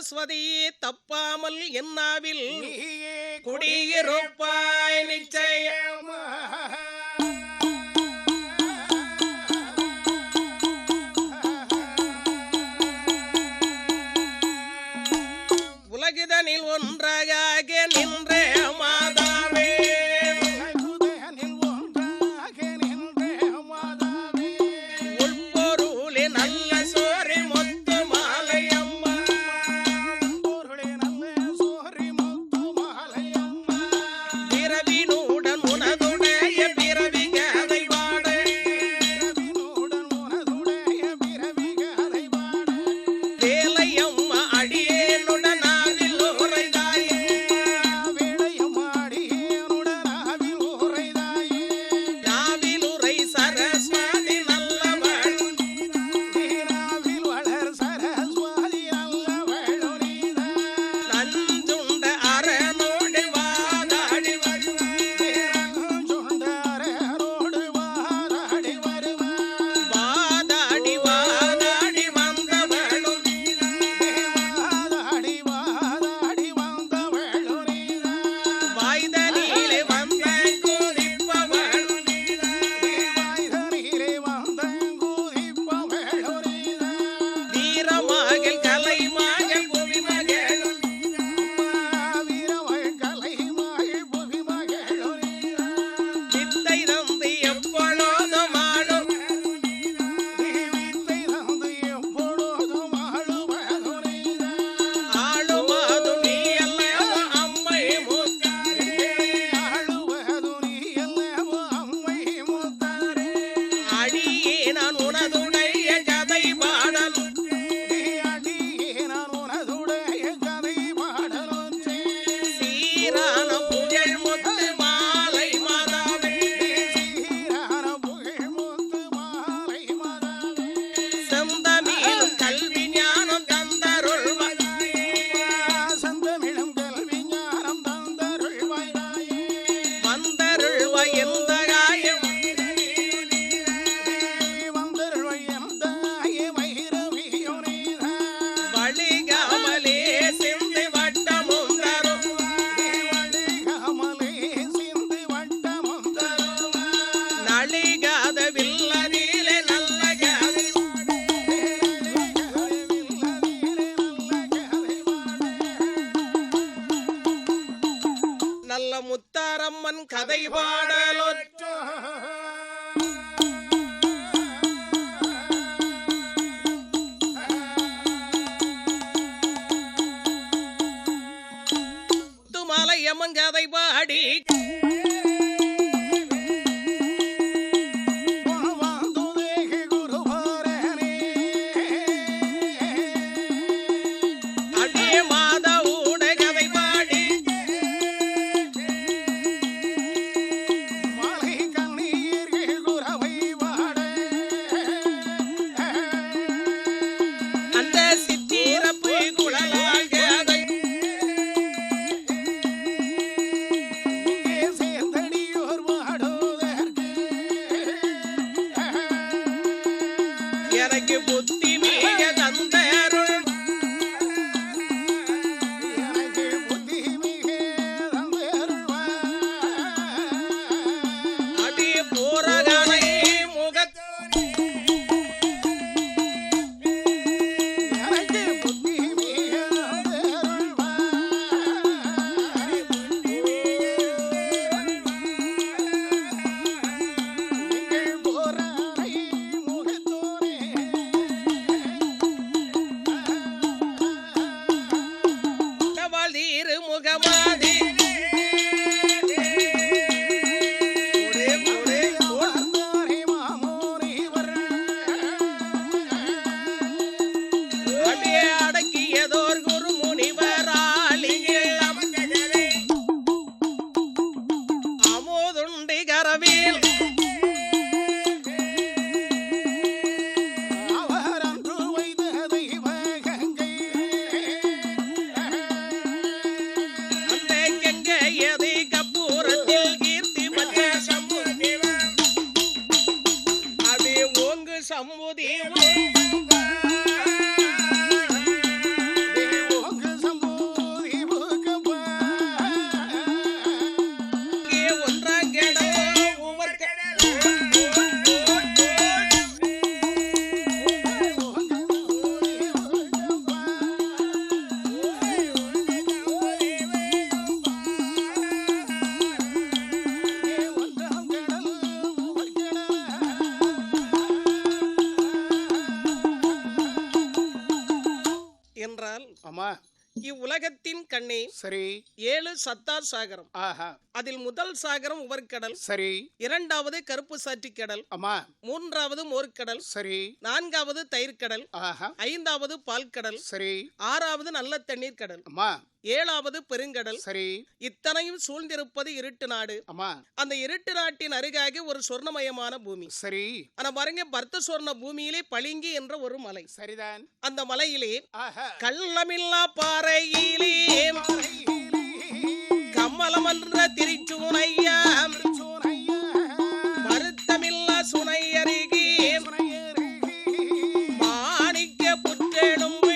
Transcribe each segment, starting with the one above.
சரஸ்வதியே தப்பாமல் என்னாவில் குடியிருப்பாய் நிச்சயம். உலகிதனில் ஒன்றாக நின்ற மாதாவே உள்பொருளே நல்ல சோரி முத்து மாலை அம்மா பிறவினுடன் உனதுடைய பிறவி கதை பாட வேலை அம்மா அடியேனுடன் முத்தாரம்மன் கதை பாடலொற்ற துமலையம்மன் கதை பாடி எனக்கு புத்தி மிக தந்தருள் அடி போரகனை முகத் முகமாதி அடக்கியதோர் குரு முனிவராலிகள் அமோதுண்டி கரவில் சம்புதி இவ்வுலகத்தின் கண்ணே சரி 7 சத்தார் சாகரம். ஆஹா அதில் முதல் சாகரம் உவர்கடல், சரி இரண்டாவது கருப்பு சாற்றி கடல், அம்மா மூன்றாவது மோர்க்கடல், சரி நான்காவது தயிர்கடல், ஆஹா ஐந்தாவது பால் கடல், சரி ஆறாவது நல்ல தண்ணீர் கடல், அம்மா ஏழாவது பெருங்கடல். சரி இத்தனையும் சூழ்ந்திருப்பது இருட்டு நாடு. அம்மா அந்த இருட்டு நாட்டின் அருகாக ஒரு சொர்ணமயமான பூமி. சரி ஆனா பாருங்க, பர்த்த சொர்ண பூமியிலே பளிங்கி என்ற ஒரு மலை. சரிதான் அந்த மலையிலே ஆஹா கள்ளமில்லா பாறையிலே கம்மலமன்ற திருச்சூனையா வருத்தமில்லா சுனை அருகே மாணிக்க புற்றெழும்பு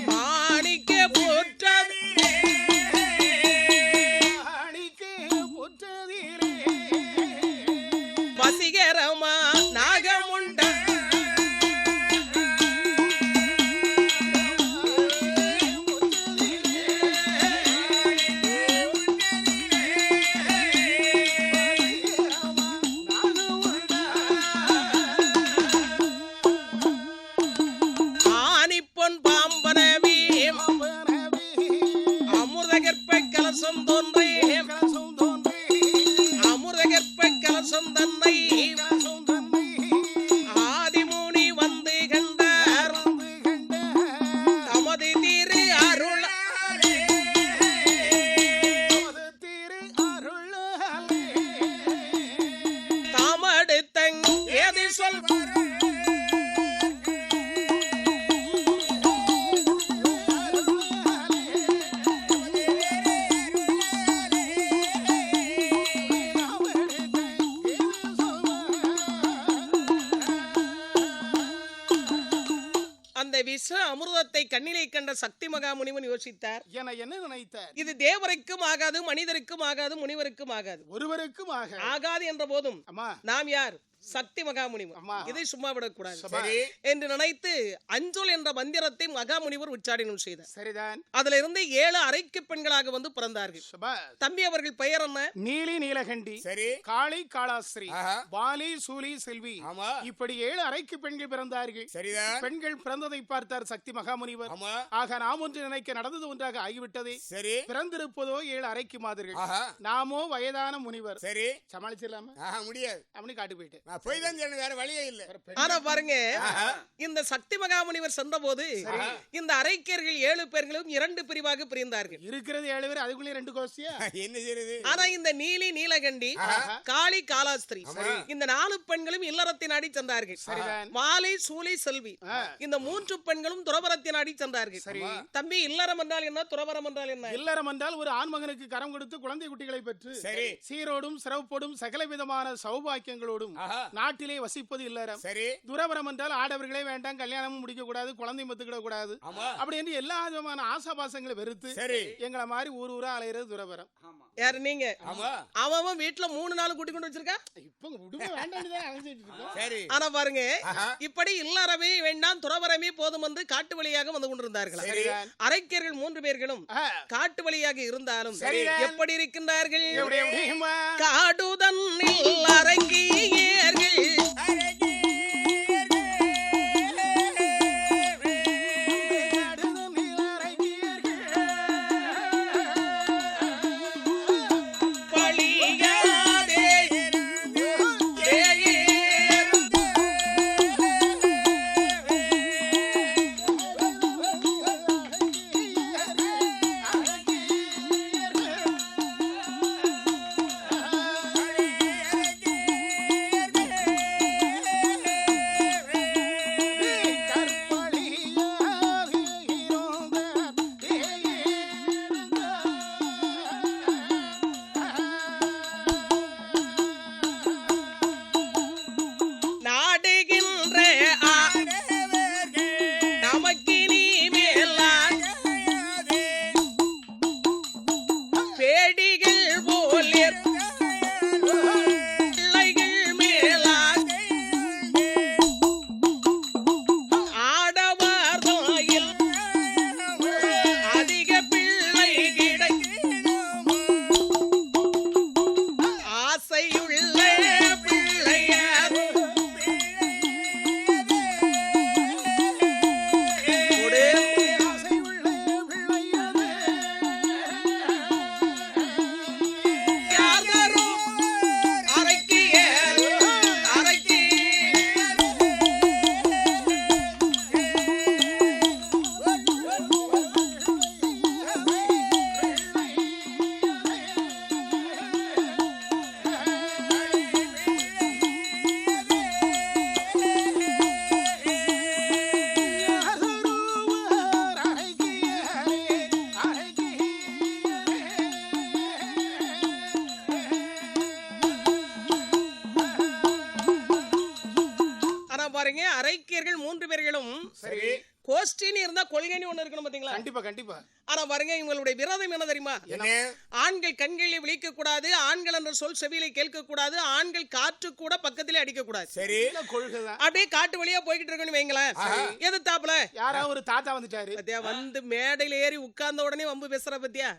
மாணிக்க புற்றதிலே வசீகரமா நாகமுண்ட ஆனிப்பொன் பாம்பனவி அமுதகற்ப கலசம் தோன்றே அமுதகற்ப கலசம் தன்னை ஆதிமுனி வந்து கண்டார் தமது திரு அருள் தாமடுத்தங் ஏது சொல் அந்த விஷ அமிர்தத்தை கண்ணிலே கண்ட சக்தி மகாமுனிவன் யோசித்தார். என என்ன நினைத்தார்? இது தேவருக்கும் ஆகாது, மனிதருக்கும் ஆகாது, முனிவருக்கும் ஆகாது. ஒருவருக்கும் ஆகாது என்ற போதும் அம்மா நாம் யார்? சக்தி மகாமுனிவர். அம்மா. இதை சும்மா விடக்கூடாது சரி. என்று நினைத்து அஞ்சொல் என்ற மந்திரத்தை மகாமுனிவர் உச்சாடனம் செய்தார். சரிதான் அதுல இருந்து 7 அரைக்கு பெண்களாக வந்து பிறந்தார்கள். சபாஷ். தம்பி அவர்கள் பெயர் என்ன? நீலி நீலகண்டி சரி காளி காளாஸ்ரீ ஆஹா. வாலி சூலி செல்வி ஆமா இப்படி 7 அரைக்கு பெண்கள் பிறந்தார்கள். சரிதான் பெண்கள் பிறந்ததை பார்த்தார் சக்தி மகாமுனிவர். ஆமா ஆக நாம் ஒன்று நினைக்க நடந்தது ஒன்றாக ஆகிவிட்டதே. சரி பிறந்திருப்பதோ 7 அரைக்கு மாதிரிகள். ஆஹா நாமோ வயதான முனிவர். சரி சமாளிச்சிடலாமா? ஆஹா முடியாது அப்படி காட்டு போயிட்டு நான் போய் தான் சொன்னேன் வேற வழியே இல்ல ஆனா பாருங்க, இந்த சக்தி மகாமுனிவர் சென்ற போது இந்த அரைக்கியர்கள் 7 பேர்களும் 2 பிரிவாக பிரிந்தார்கள். இருக்கிறது 7 பேர், அதுக்குள்ளே 2 கோஷ்டியா? என்ன செய்யறது ஆனா இந்த நீலி நீலகண்டி காளி காளாஸ்திரி இந்த 4 பெண்களும் இல்லறத்தை நாடி சென்றார்கள். சரிதான் மாலை சூலை செல்வி இந்த 3 பெண்களும் துறவரத்தை நாடி சென்றார்கள். தம்பி, இல்லறம் என்றால் என்ன, துறவரம் என்றால் என்ன? இல்லறம் என்றால் ஒரு ஆண்மகனுக்கு கரம் கொடுத்து குழந்தை குட்டிகளை பெற்று சரி சீரோடும் சிறப்போடும் சகல விதமான சௌபாக்கியங்களோடும் ஆஹா நாட்டிலே வசிப்பது இல்லறம். சரி துறவரம் என்றால் ஆடவர்களே வேண்டாம், கல்யாணமும் முடிக்க கூடாது, குழந்தை மத்துக்கிட கூடாது, ஆமா அப்படி என்று எல்லா விதமான ஆசாபாசங்களை வெறுத்து சரி எங்களை மாதிரி ஊர் ஊரா அலையிறது துறவரம். யாரு நீங்க? ஆமா அவன் வீட்டுல 3 நாள் கூட்டி கொண்டு வச்சிருக்கா. இப்ப விடுமே வேண்டாம் அழைச்சிட்டு இருக்கோம். சரி ஆனா பாருங்க, ஆஹா இப்படி இல்லறமே வேண்டாம் துறவரமே போதும் என்று காட்டு வழியாக வந்து கொண்டிருந்தார்கள். சரிதான். அரைக்கியர்கள் 3 பேர்களும் காட்டு வழியாக இருந்தாலும் சரிதான். எப்படி இருக்கின்றார்கள்? எப்படி எப்படியுமா? காடுதன்னில் அரங்கியர்கள் பழியாதே பாருங்க அரைக்கியர்கள் 3 பேர்களும் சரி கோஷ்டின்னு இருந்தா கொள்கைன்னு ஒண்ணு இருக்கணும் பாத்தீங்களா? கண்டிப்பா கண்டிப்பா. ஆனா பாருங்க இவங்களுடைய விரதம் என்ன தெரியுமா? என்ன ஆண்கள் கண்களை விழிக்க கூடாது, ஆண்கள் என்ற சொல் செவியில கேட்க கூடாது, ஆண்கள் காற்று கூட பக்கத்திலே அடிக்க கூடாது. சரி கொள்கைதான். அப்படியே காட்டு வழியா போய்கிட்டு இருக்கணும் வைங்களேன். எதிர்த்தாப்புல யாராவது ஒரு தாத்தா வந்துட்டாரு. பத்தியா வந்து மேடையில ஏறி உட்கார்ந்த உடனே வம்பு பேசுற பத்தியா?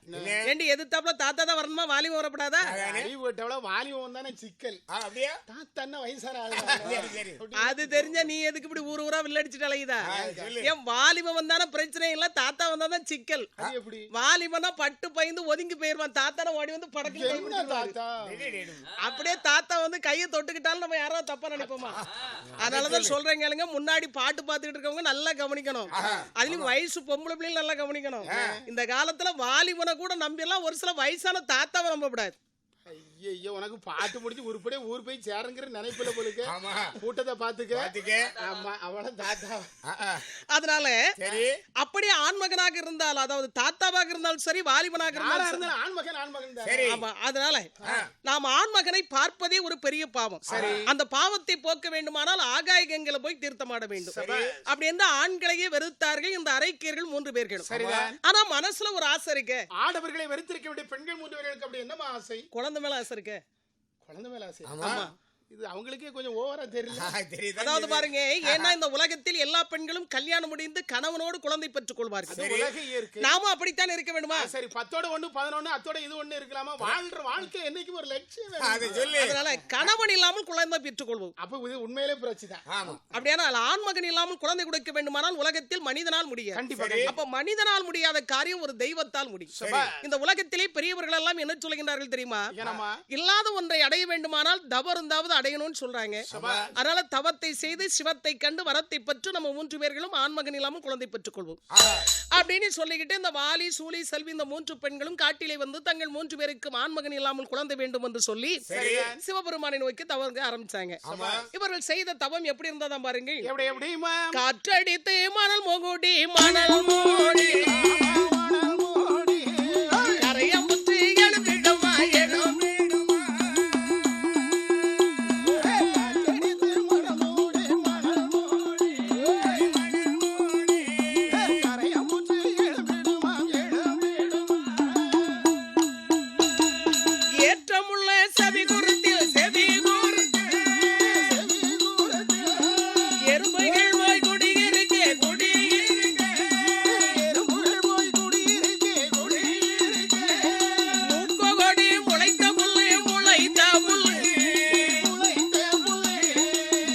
ஏண்டி எதிர்த்தாப்புல தாத்தா தான் வரணுமா, வாலிபம் வரப்படாதா? அடி போட்டவள வாலிபம் தானே சிக்கல். அப்படியே தாத்தா என்ன வயசான ஆளு. சரி சரி அது தெரிஞ்சா நீ எதுக்கு இப்படி ஊர் ஊரா வில்லடிச்சுட்டு அலையுதா? சொல்லு. ஏன் வாலிபம் வந்தானே பிரச்சனை இல்ல, தாத்தா வந்தாதான் சிக்கல். அது எப்படி? வாலிபனா பட்டு பயந்து ஒதுங்கி போயிருவான், தாத்தான ஓடி வந்து படக்கு என்ன தாத்தா? அப்படியே தாத்தா வந்து கையை தொட்டுக்கிட்டாலும் நம்ம யாராவது தப்பா நினைப்போமா? அதனாலதான் சொல்றேன் கேளுங்க, முன்னாடி பாட்டு பார்த்துக்கிட்டு இருக்கவங்க நல்லா கவனிக்கணும். அதுலயும் வயசு பொம்பளை பிள்ளைங்க நல்லா கவனிக்கணும். இந்த காலத்துல வாலிபனை கூட நம்பி எல்லாம் ஒரு சில வயசான தாத்தாவை நம்ப கூடாது. ஐயோ உனக்கு பாட்டு முடிஞ்சு உருப்படியே ஊர் போய் சேருங்கிற நினைப்புல போலுக்கு. ஆமா கூட்டத்தை பாத்துக்க. பாத்துக்க. ஆமா அவள தாத்தா. அதனால சரி அப்படியே ஆண்மகனாக இருந்தாலும், அதாவது தாத்தாவாக இருந்தாலும் சரி, வாலிபனாக யாரா இருந்தாலும் இருந்தாலும் ஆண் மகன் தான். சரி ஆமா. அதனால நாம் ஆண்மகனை பார்ப்பதே ஒரு பெரிய பாவம். அந்த பாவத்தை போக்க வேண்டுமானால் ஆகாய கங்கையில போய் தீர்த்தமாட வேண்டும். அப்படி எந்த ஆண்களையே வெறுத்தார்கள் இந்த அரைக்கியர்கள் 3 பேர்களும். சரிதான். ஆனா மனசுல ஒரு ஆசை இருக்கு. ஆடவர்களை வெறுத்திருக்க வேண்டிய பெண்கள் 3 பேர்களுக்கு அப்படி என்னமா ஆசை? குழந்தை மேல ஆசை இருக்கு. குழந்தை மேல ஆசை. ஆமா இது அவங்களுக்கே கொஞ்சம் ஓவரா தெரியல. தெரியுது அதாவது பாருங்க, ஏன்னா இந்த உலகத்தில் எல்லா பெண்களும் கல்யாணம் முடிந்து கணவனோடு குழந்தை பெற்றுக் கொள்வார்கள். அது உலக இயற்கை. நாமும் அப்படித்தான் இருக்க வேண்டுமா? சரி 10ஓட 1 11 அத்தோட இது ஒண்ணு இருக்கலாமா? வாழ்ற வாழ்க்கை என்னைக்கு ஒரு லட்சியம் வேணும். அது சொல்லு. அதனால கணவன் இல்லாமல் குழந்தை பெற்றுக் கொள்வோம். அப்ப இது உண்மையிலே பிரச்சனை தான். ஆமா அப்படியானால் ஆண்மகன் இல்லாமல் குழந்தை கொடுக்க வேண்டுமானால் உலகத்தில் மனிதனால் முடியாது. கண்டிப்பா. அப்ப மனிதனால் முடியாத காரியம் ஒரு தெய்வத்தால் முடியும். இந்த உலகத்திலே பெரியவர்கள் எல்லாம் என்ன சொல்லுகின்றார்கள் தெரியுமா? ஏனம்மா? இல்லாத ஒன்றை அடைய வேண்டுமானால் தவறுந்தாவது அடையணும்னு சொல்றாங்க. அதனால தவத்தை செய்து சிவத்தை கண்டு வரத்தை பெற்று நம்ம 3 பேர்களும் ஆண்மகன் இல்லாமல் குழந்தை பெற்றுக் கொள்வோம் அப்படின்னு சொல்லிக்கிட்டு இந்த வாலி சூலி செல்வி இந்த 3 பெண்களும் காட்டிலே வந்து தங்கள் 3 பேருக்கும் ஆண்மகன் இல்லாமல் குழந்தை வேண்டும் என்று சொல்லி சிவபெருமானை நோக்கி தவங்க ஆரம்பிச்சாங்க. இவர்கள் செய்த தவம் எப்படி இருந்ததா பாருங்க. எப்படி எப்படிமா? காற்றடித்து மணல் மோகுடி மணல் மோடி கரையமுத்து எழுந்திடுமா எழும் ஏற்றமுள்ள செவி குருத்தில் செவி எறும்புகள் போய் குடியிருக்கே மூக்கொடி முளைத்த புல்லு முளைத்த புல்லு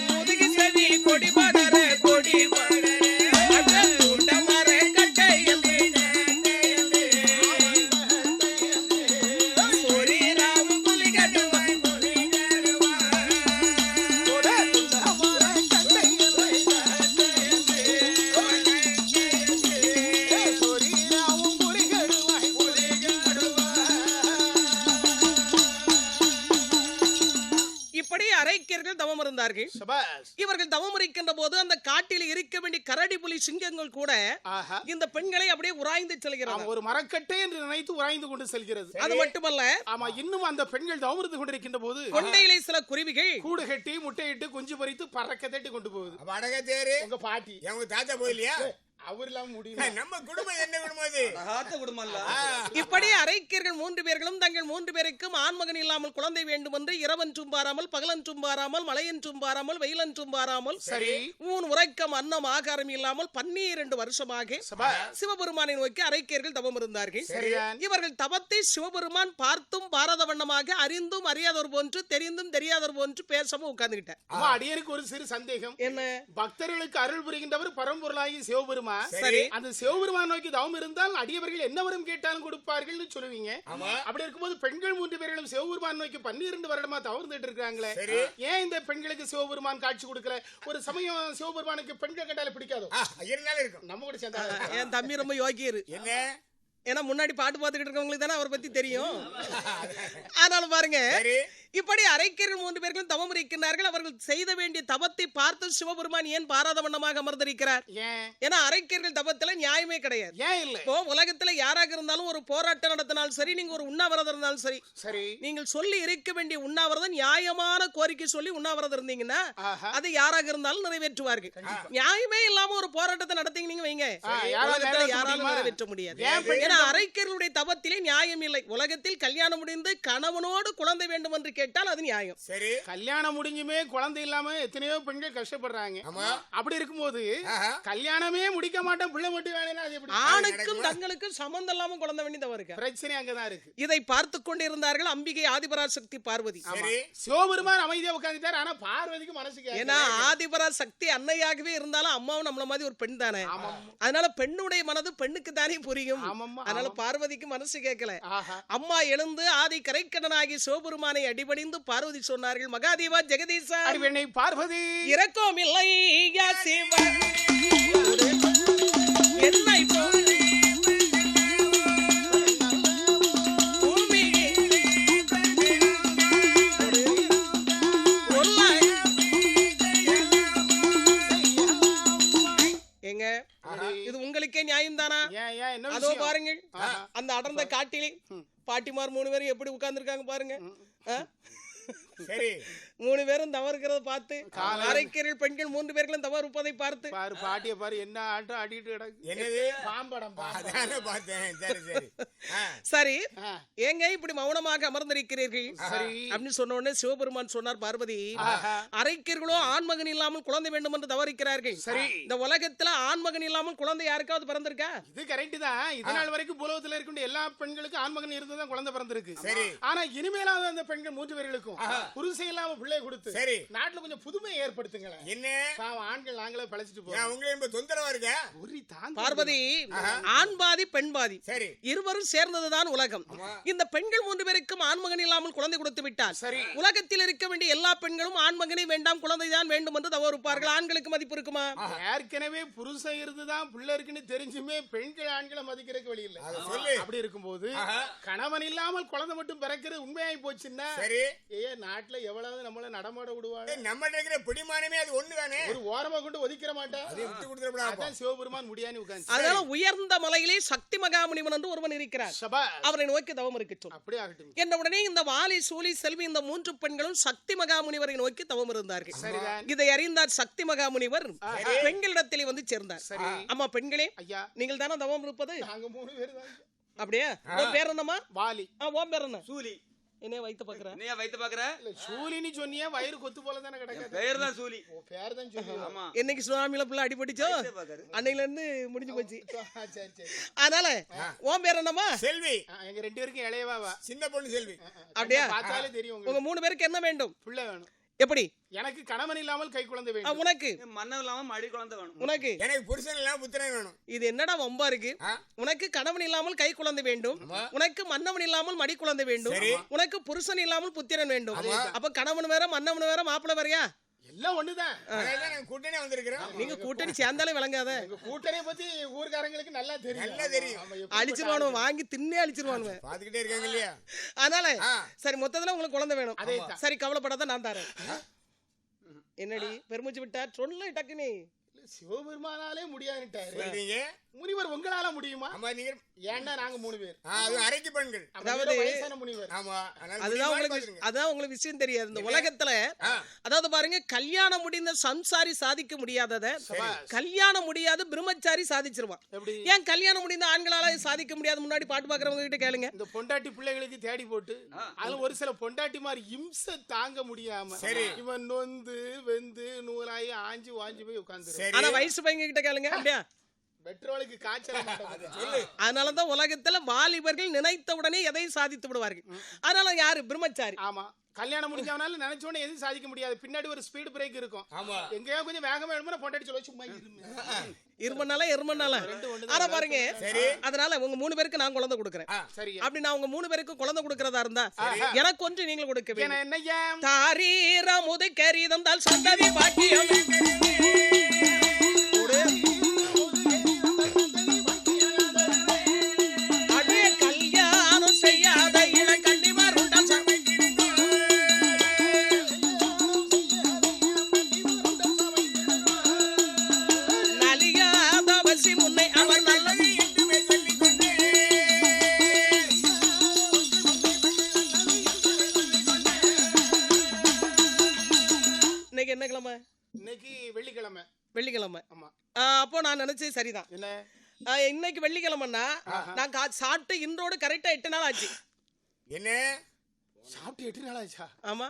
முதுகி செவி கொடி படர கொடி படர மர கட்டையில் சொரிராவு புலி கட்டுவாய் இப்படி அரைக்கியர்கள் தவம் இருந்தார்கள். இவர்கள் தவம் இருக்கின்ற போது அந்த காட்டில் இருக்க வேண்டிய கரடி புலி சிங்கங்கள் கூட இந்த பெண்களை அப்படியே உராய்ந்து செல்கிறது. ஒரு மரக்கட்டை என்று நினைத்து உராய்ந்து கொண்டு செல்கிறது. அது மட்டுமல்ல, ஆமா இன்னும் அந்த பெண்கள் தவம் இருந்து கொண்டிருக்கின்ற போது கொண்டையிலே சில குருவிகள் கூடு கட்டி முட்டையிட்டு குஞ்சு பறித்து பறக்க தட்டி கொண்டு போகுது. அப்ப அடக தேரு உங்க பாட்டி எங்க தாத்தா போயிலையா? அவர் இல்லாம முடியும். நம்ம குடும்பம் என்ன குடும்பம் அது? தாத்த குடும்பம் இல்ல. இப்படி அரைக்கியர்கள் 3 பேர்களும் தங்கள் 3 பேருக்கும் ஆண்மகன் இல்லாமல் குழந்தை வேண்டும் என்று இரவன்றும் பாராமல் பகலன்றும் பாராமல் மழையன்றும் பாராமல் வெயிலன்றும் பாராமல் சரி ஊன் உறக்கம் அன்னம் ஆகாரம் இல்லாமல் 12 வருஷமாக சிவபெருமானை நோக்கி அரைக்கியர்கள் தவம் இருந்தார்கள். இவர்கள் தவத்தை சிவபெருமான் பார்த்தும் பாரத வண்ணமாக அறிந்தும் அறியாதவர் போன்று தெரிந்தும் தெரியாதவர் போன்று பேசாம உட்கார்ந்துகிட்டார். அடியருக்கு ஒரு சிறு சந்தேகம். என்ன? பக்தர்களுக்கு அருள் புரிகின்றவர் பரம்பொருளாகி சிவபெருமான். சரி, அந்த சிவபெருமான் நோக்கி தவம் இருந்தால் அடியவர்கள் என்ன வரம் கேட்டாலும் கொடுப்பார்கள் சொல்லுவீங்க. அப்படி இருக்கும்போது பெண்கள் 3 பேர்களும் சிவபெருமான் நோக்கி 12 வருடமா தவறுந்துட்டு இருக்காங்களே, ஏன் இந்த பெண்களுக்கு சிவபெருமான் காட்சி கொடுக்கல? ஒரு சமயம் சிவபெருமானுக்கு பெண்கள் கண்டாலே பிடிக்காதோ? இருந்தாலும் இருக்கும். நம்ம கூட சேர்ந்தா என் தம்பி ரொம்ப யோகியரு. என்ன ஏன்னா முன்னாடி பாட்டு பார்த்துக்கிட்டு இருக்கவங்களுக்கு தானே அவரை பத்தி தெரியும். ஆனாலும் பாருங்க, சரி இப்படி அரைக்கர்கள் 3 பேர்களும் தவம் இருக்கின்றார்கள். அவர்கள் செய்த வேண்டிய தவத்தை பார்த்து சிவபெருமான் ஏன் பாராத வண்ணமாக அமர்ந்திருக்கிறார்? ஏன் ஏன்னா அரைக்கர்கள் தவத்துல நியாயமே கிடையாது. ஏன் இல்ல இப்போ உலகத்துல யாராக இருந்தாலும் ஒரு போராட்டம் நடத்தினாலும் சரி, நீங்க ஒரு உண்ணாவிரதம் இருந்தாலும் சரி, சரி நீங்கள் சொல்லி இருக்க வேண்டிய உண்ணாவிரதம் நியாயமான கோரிக்கை சொல்லி உண்ணாவிரதம் இருந்தீங்கன்னா ஆஹா அது யாராக இருந்தாலும் நிறைவேற்றுவார்கள். நியாயமே இல்லாம ஒரு போராட்டத்தை நடத்தீங்க வைங்க, யாரால உலகத்துல நிறைவேற்ற யாராலும் முடியுமா? நிறைவேற்ற முடியாது. ஏன் பெண்கள் ஏன்னா அரைக்கர்களுடைய தவத்திலே நியாயம் இல்லை. உலகத்தில் கல்யாணம் முடிந்து கணவனோடு குழந்தை வேண்டும் என்று கேட்டால் அது நியாயம். சரி கல்யாணம் முடிஞ்சுமே குழந்தை இல்லாம எத்தனையோ பெண்கள் கஷ்டப்படுறாங்க. ஆமா. அப்படி இருக்கும்போது ஆஹா. கல்யாணமே முடிக்க மாட்டேன் பிள்ளை மட்டும் வேலைன்னா அது எப்படி? ஆணுக்கும் தங்களுக்கும் சம்பந்தம் இல்லாம குழந்தை வேண்டி தவறு இருக்கா? பிரச்சனை அங்கதான் இருக்கு. இதை பார்த்து கொண்டிருந்தார்கள் அம்பிகை ஆதிபராசக்தி பார்வதி. சரி சிவபெருமான் அமைதியா உட்கார்ந்துட்டாரு. ஆனா பார்வதிக்கு மனசுக்கு ஏன்னா ஆதிபராசக்தி அன்னையாகவே இருந்தாலும் அம்மாவும் நம்மள மாதிரி ஒரு பெண் தானே. அதனால பெண்ணுடைய மனது பெண்ணுக்கு தானே புரியும். ஆமாம்மா. அதனால பார்வதிக்கு மனசு கேட்கல. ஆஹா அம்மா எழுந்து ஆதி கரைக்கடனாகி சிவபெருமானை அடிபணிந்து பார்வதி சொன்னார்கள், மகாதேவா ஜெகதீசா அடிவெண்ணை பார்வதி இரக்கம் இல்லை யா சிவன் என்னை போல் பூமியை கொல்லாய். ஏங்க இது உங்களுக்கே நியாயம் தானா? ஏன் ஏன் என்ன அதோ விஷயம்? பாருங்கள், அந்த அடர்ந்த காட்டிலே பாட்டிமார் 3 பேரும் எப்படி உட்கார்ந்துருக்காங்க பாருங்க. ஆ? சரி 3 பேரும் தவறுகிறத பார்த்து, அரைக்கர்கள் பெண்கள் 3 பேர்களும் தவறு இருப்பதை பார்த்து, பாரு பாட்டிய பாரு என்ன ஆட்டம் ஆடிட்டு கிடக்கு. என்னது பாம்படம் அதானே பார்த்தேன். சரி சரி சரி ஆ. ஏங்க இப்படி மௌனமாக அமர்ந்திருக்கிறீர்கள் சரி அப்படின்னு சொன்ன உடனே சிவபெருமான் சொன்னார், பார்வதி ஆஹா. அரைக்கர்களோ ஆண்மகன் இல்லாமல் குழந்தை வேண்டும் என்று தவறிக்கிறார்கள். சரி. இந்த உலகத்துல ஆண்மகன் இல்லாமல் குழந்தை யாருக்காவது பிறந்திருக்கா? இது கரெக்ட் தான். இது நாள் வரைக்கும் புலவத்துல இருக்கின்ற எல்லா பெண்களுக்கும் ஆண்மகன் இருந்துதான் குழந்தை பிறந்திருக்கு. சரி. ஆனா இனிமேலாவது அந்த பெண்கள் 3 பேர்களுக்கும் புருஷன் இல்லாம பிள்ளை கொடுத்து சரி நாட்டுல கொஞ்சம் புதுமையை ஏற்படுத்துங்களேன். என்ன பாவம் ஆண்கள் நாங்களே பழச்சிட்டு ஏன் போறோம். உங்களுக்கு இப்ப தொந்தரவா இருக்க? ஒரு தாங்க பார்வதி ஆண் பாதி பெண் பாதி சரி இருவரும் சேர்ந்ததுதான் உலகம். இந்த பெண்கள் 3 பேருக்கும் ஆண்மகன் இல்லாமல் குழந்தை கொடுத்து விட்டால் சரி. உலகத்தில் இருக்க வேண்டிய எல்லா பெண்களும் ஆண்மகனை வேண்டாம் குழந்தைதான் வேண்டும் என்று தவறு இருப்பார்கள். ஆண்களுக்கு மதிப்பு இருக்குமா? ஏற்கனவே புருஷன் இருந்துதான் பிள்ளை இருக்குன்னு தெரிஞ்சுமே பெண்கள் ஆண்களை மதிக்கிறதுக்கு வழி இல்ல. அதை சொல்லு. அப்படி இருக்கும்போது கணவன் இல்லாமல் குழந்தை மட்டும் பிறக்கிறது உண்மையாய் போச்சுன்னா சரி நாட்டுல எவ்வளவு நம்மள நடமாட விடுவாங்க. நம்ம இருக்கிற பிடிமானமே அது ஒண்ணுதானே. ஒரு ஓரமா கொண்டு ஒதுக்கிற மாட்டா. அதை விட்டு கொடுத்துடக்கூடாது. அதான் சிவபெருமான் முடியான்னு உட்கார்ந்து. அதனால உயர்ந்த மலையிலே சக்தி மகாமுனிவன் என்று ஒருவன் இருக்கிறார். சபா அவரை நோக்கி தவம் இருக்கட்டும் அப்படியே ஆகட்டும். என்ற உடனே இந்த வாலி சூலி செல்வி இந்த 3 பெண்களும் சக்தி மகாமுனிவரை நோக்கி தவம் இருந்தார்கள். சரிதான். இதை அறிந்தார் சக்தி மகாமுனிவர் பெண்களிடத்திலே வந்து சேர்ந்தார். சரி. அம்மா பெண்களே, ஐயா நீங்கள் தானே தவம் இருப்பது? நாங்க 3 பேர் தான். அப்படியே உன் பேர் என்னம்மா? வாலி. உன் பேர் என்ன? சூலி. என்ன வைத்து பாக்குறேன்? நீ வைத்து பாக்குற? இல்ல சூலினி சொன்னியா வயிறு கொத்து போல தானே கிடக்குது. பெயர் தான் சூலி. ஓ பேர் தான் சொல்லி. ஆமா. என்னைக்கு சுனாமில புள்ள அடிபட்டுச்சோ பாக்குற. அன்னையில இருந்து முடிஞ்சு போச்சு. சரி சரி. அதனால உன் பேர் என்னம்மா? செல்வி எங்க 2 பேருக்கும் இளையவாவா. சின்ன பொண்ணு செல்வி. அப்படியா? பார்த்தாலே தெரியும் உங்களுக்கு. உங்க 3 பேருக்கு என்ன வேண்டும்? பிள்ளை வேணும். எப்படி? எனக்கு கணவன் இல்லாமல் கை குழந்தை வேண்டும். உனக்கு மன்னம் இல்லாம மடி குழந்தை வேணும். உனக்கு எனக்கு புருஷன் எல்லாம் புத்திரன் வேணும். இது என்னடா வம்பா இருக்கு? உனக்கு கணவன் இல்லாமல் கை குழந்தை வேண்டும், உனக்கு மன்னவன் இல்லாமல் மடி குழந்தை வேண்டும், உனக்கு புருஷன் இல்லாமல் புத்திரன் வேண்டும். அப்ப கணவன் வேற மன்னவன் வேற மாப்பிள்ளை வேறயா? எல்லாம் ஒண்ணுதான். அதனாலதான் நாங்க கூட்டணி வந்திருக்கிறோம். நீங்க கூட்டணி சேர்ந்தாலே விளங்காத. எங்க கூட்டணியை பத்தி ஊர்காரங்களுக்கு நல்லா தெரியும். நல்லா தெரியும். ஆமா, எப்படி அழிச்சிருவானுவன், வாங்கி தின்னே அழிச்சிருவானுவன். பாத்துக்கிட்டே இருக்காங்க இல்லையா? அதனால சரி மொத்தத்துல உங்களுக்கு குழந்தை வேணும். அதேதான். சரி கவலைப்படாத, நான் தரேன். என்னடி பெருமூச்சு விட்டார்? சொல்ல டக்குனி. சிவபெருமானாலே முடியாதுட்டாரு. சொல்றீங்க முனிவர் உங்களால முடியுமா? ஆமா நீங்க ஏன்னா நாங்க 3 பேர். அது அரைக்கு பெண்கள். அதாவது வயசான முனிவர். ஆமா அதனால அதுதான் உங்களுக்கு விஷயம் தெரியாது. இந்த உலகத்துல அதாவது பாருங்க, கல்யாணம் முடிந்த சம்சாரி சாதிக்க முடியாதத கல்யாணம் முடியாத பிரம்மச்சாரி சாதிச்சிருவான். எப்படி? ஏன் கல்யாணம் முடிந்த ஆண்களால சாதிக்க முடியாது? முன்னாடி பாட்டு பாக்குறவங்க கிட்ட கேளுங்க. இந்த பொண்டாட்டி பிள்ளைகளுக்கு தேடி போட்டு அதுல ஒரு சில பொண்டாட்டி மாதிரி இம்சை தாங்க முடியாம இவன் நொந்து வெந்து நூலாயி ஆஞ்சு வாஞ்சு போய் உட்கார்ந்து. ஆனா வயசு பையங்க கிட்ட கேளுங்க. அப்படியா? பெட்ரோலுக்கு காய்ச்சல். அதனாலதான் உலகத்துல வாலிபர்கள் நினைத்த உடனே எதையும் சாதித்து விடுவார்கள். அதனால யாரு? பிரம்மச்சாரி. ஆமா. கல்யாணம் முடிஞ்சவனால நினைச்ச உடனே எதுவும் சாதிக்க முடியாது. பின்னாடி ஒரு ஸ்பீடு பிரேக் இருக்கும். எங்கேயோ கொஞ்சம் வேகமா எழுமோ பொண்டாட்டி சொல்ல சும்மா இருமனால. ஆனா பாருங்க, அதனால உங்க 3 பேருக்கு நான் குழந்தை கொடுக்குறேன். சரி. அப்படி நான் உங்க 3 பேருக்கு குழந்தை கொடுக்கறதா இருந்தா எனக்கு ஒன்று நீங்கள் கொடுக்க வேண்டும். என்னையா தாரீர முதுகரி தந்தால் சந்ததி பாக்கியம். இன்னைக்கு என்ன கிழமை? இன்னைக்கு வெள்ளிக்கிழமை. வெள்ளிக்கிழமை. ஆமா. அப்போ நான் நினைச்சது சரிதான். என்ன இன்னைக்கு வெள்ளிக்கிழமைன்னா நான் சாப்பிட்டு இன்றோடு கரெக்டா 8 நாள் ஆச்சு. என்ன சாப்பிட்டு 8 நாள் ஆச்சா? ஆமா.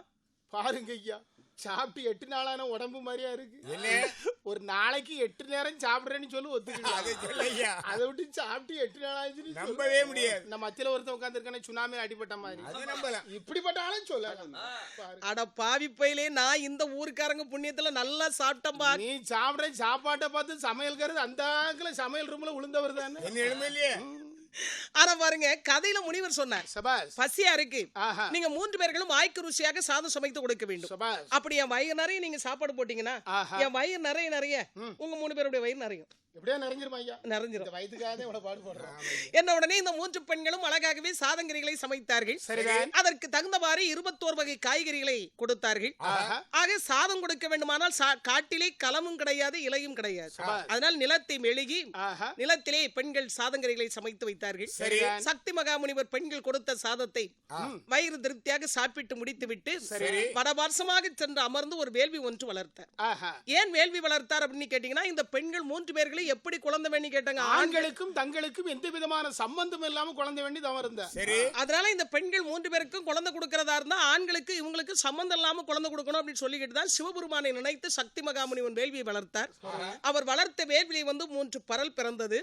பாருங்க ஐயா, சாப்பிட்டு 8 நாளான உடம்பு மாதிரியா இருக்கு. என்ன ஒரு நாளைக்கு 8 நேரம் சாப்பிடுறேன்னு சொல்லி ஒத்துக்கிட்டு அதை சொல்லையா, அதை விட்டு சாப்பிட்டு 8 நாள் ஆச்சு நம்பவே முடியாது. நம்ம மத்தியில ஒருத்தன் உட்காந்துருக்கானே சுனாமி அடிபட்ட மாதிரி. அது நம்பலாம். இப்படிப்பட்ட ஆளும் சொல்ல. அட பாவி பையிலே, நான் இந்த ஊருக்காரங்க புண்ணியத்துல நல்லா சாப்பிட்டேன்பா. நீ சாப்பிடுற சாப்பாட்டை பார்த்து சமையல்காரது அந்த ஆங்கில சமையல் ரூம்ல விழுந்தவர் தானே. என்ன எழுமை இல்லையே. ஆனா பாருங்க, கதையில முனிவர் சொன்னார், சபாஸ் பசியா இருக்கு, ஆஹா நீங்க 3 பேர்களும் வாய்க்கு ருசியாக சாதம் சமைத்து கொடுக்க வேண்டும். சபாஸ் அப்படி என் வயிறு நிறைய நீங்க சாப்பாடு போட்டீங்கன்னா ஆஹா என் வயிறு நிறைய உங்க 3 பேருடைய வயிறு நிறையும். எப்படியா நிறைஞ்சிருமா ஐயா? நிறைஞ்சிரும். இந்த வயதுக்காக இவ்வளவு பாடுபடுறோம். என்ன உடனே இந்த 3 பெண்களும் அழகாகவே சாதங்கரிகளை சமைத்தார்கள். சரிதான். அதற்கு தகுந்தவாறு 21 வகை காய்கறிகளை கொடுத்தார்கள். ஆஹா ஆக சாதம் கொடுக்க வேண்டுமானால் காட்டிலே களமும் கிடையாது, இலையும் கிடையாது. சபாஸ். அதனால் நிலத்தை மெழுகி ஆஹா நிலத்திலே பெண்கள் சாதங்கரிகளை சமைத்து வைத்தார்கள். சரிதான். சக்தி மகாமுனிவர் பெண்கள் கொடுத்த சாதத்தை வயிறு திருப்தியாக சாப்பிட்டு முடித்துவிட்டு சரி. வடபார்சமாக சென்று அமர்ந்து ஒரு வேள்வி ஒன்று வளர்த்தார். ஆஹா ஏன் வேள்வி வளர்த்தார் அப்படின்னு கேட்டீங்கன்னா, இந்த பெண்கள் 3 பேர்களை எப்படி குழந்தை வேண்டி கேட்டாங்க. ஆண்களுக்கும் தங்களுக்கும் எந்த விதமான சம்பந்தம் இல்லாம குழந்தை வேண்டி தவறு இருந்தா. சரி, அதனால இந்த பெண்கள் 3 பேருக்கும் குழந்தை கொடுக்கறதா இருந்தா ஆண்களுக்கு இவங்களுக்கு சம்பந்தம் இல்லாம குழந்தை கொடுக்கணும் அப்படின்னு சொல்லிக்கிட்டு தான் சிவபெருமானை நினைத்து சக்தி மகாமுனிவன் வேள்வியை வளர்த்தார். அவர் வளர்த்த வேள்வியை 3 பரல் பிறந்தது.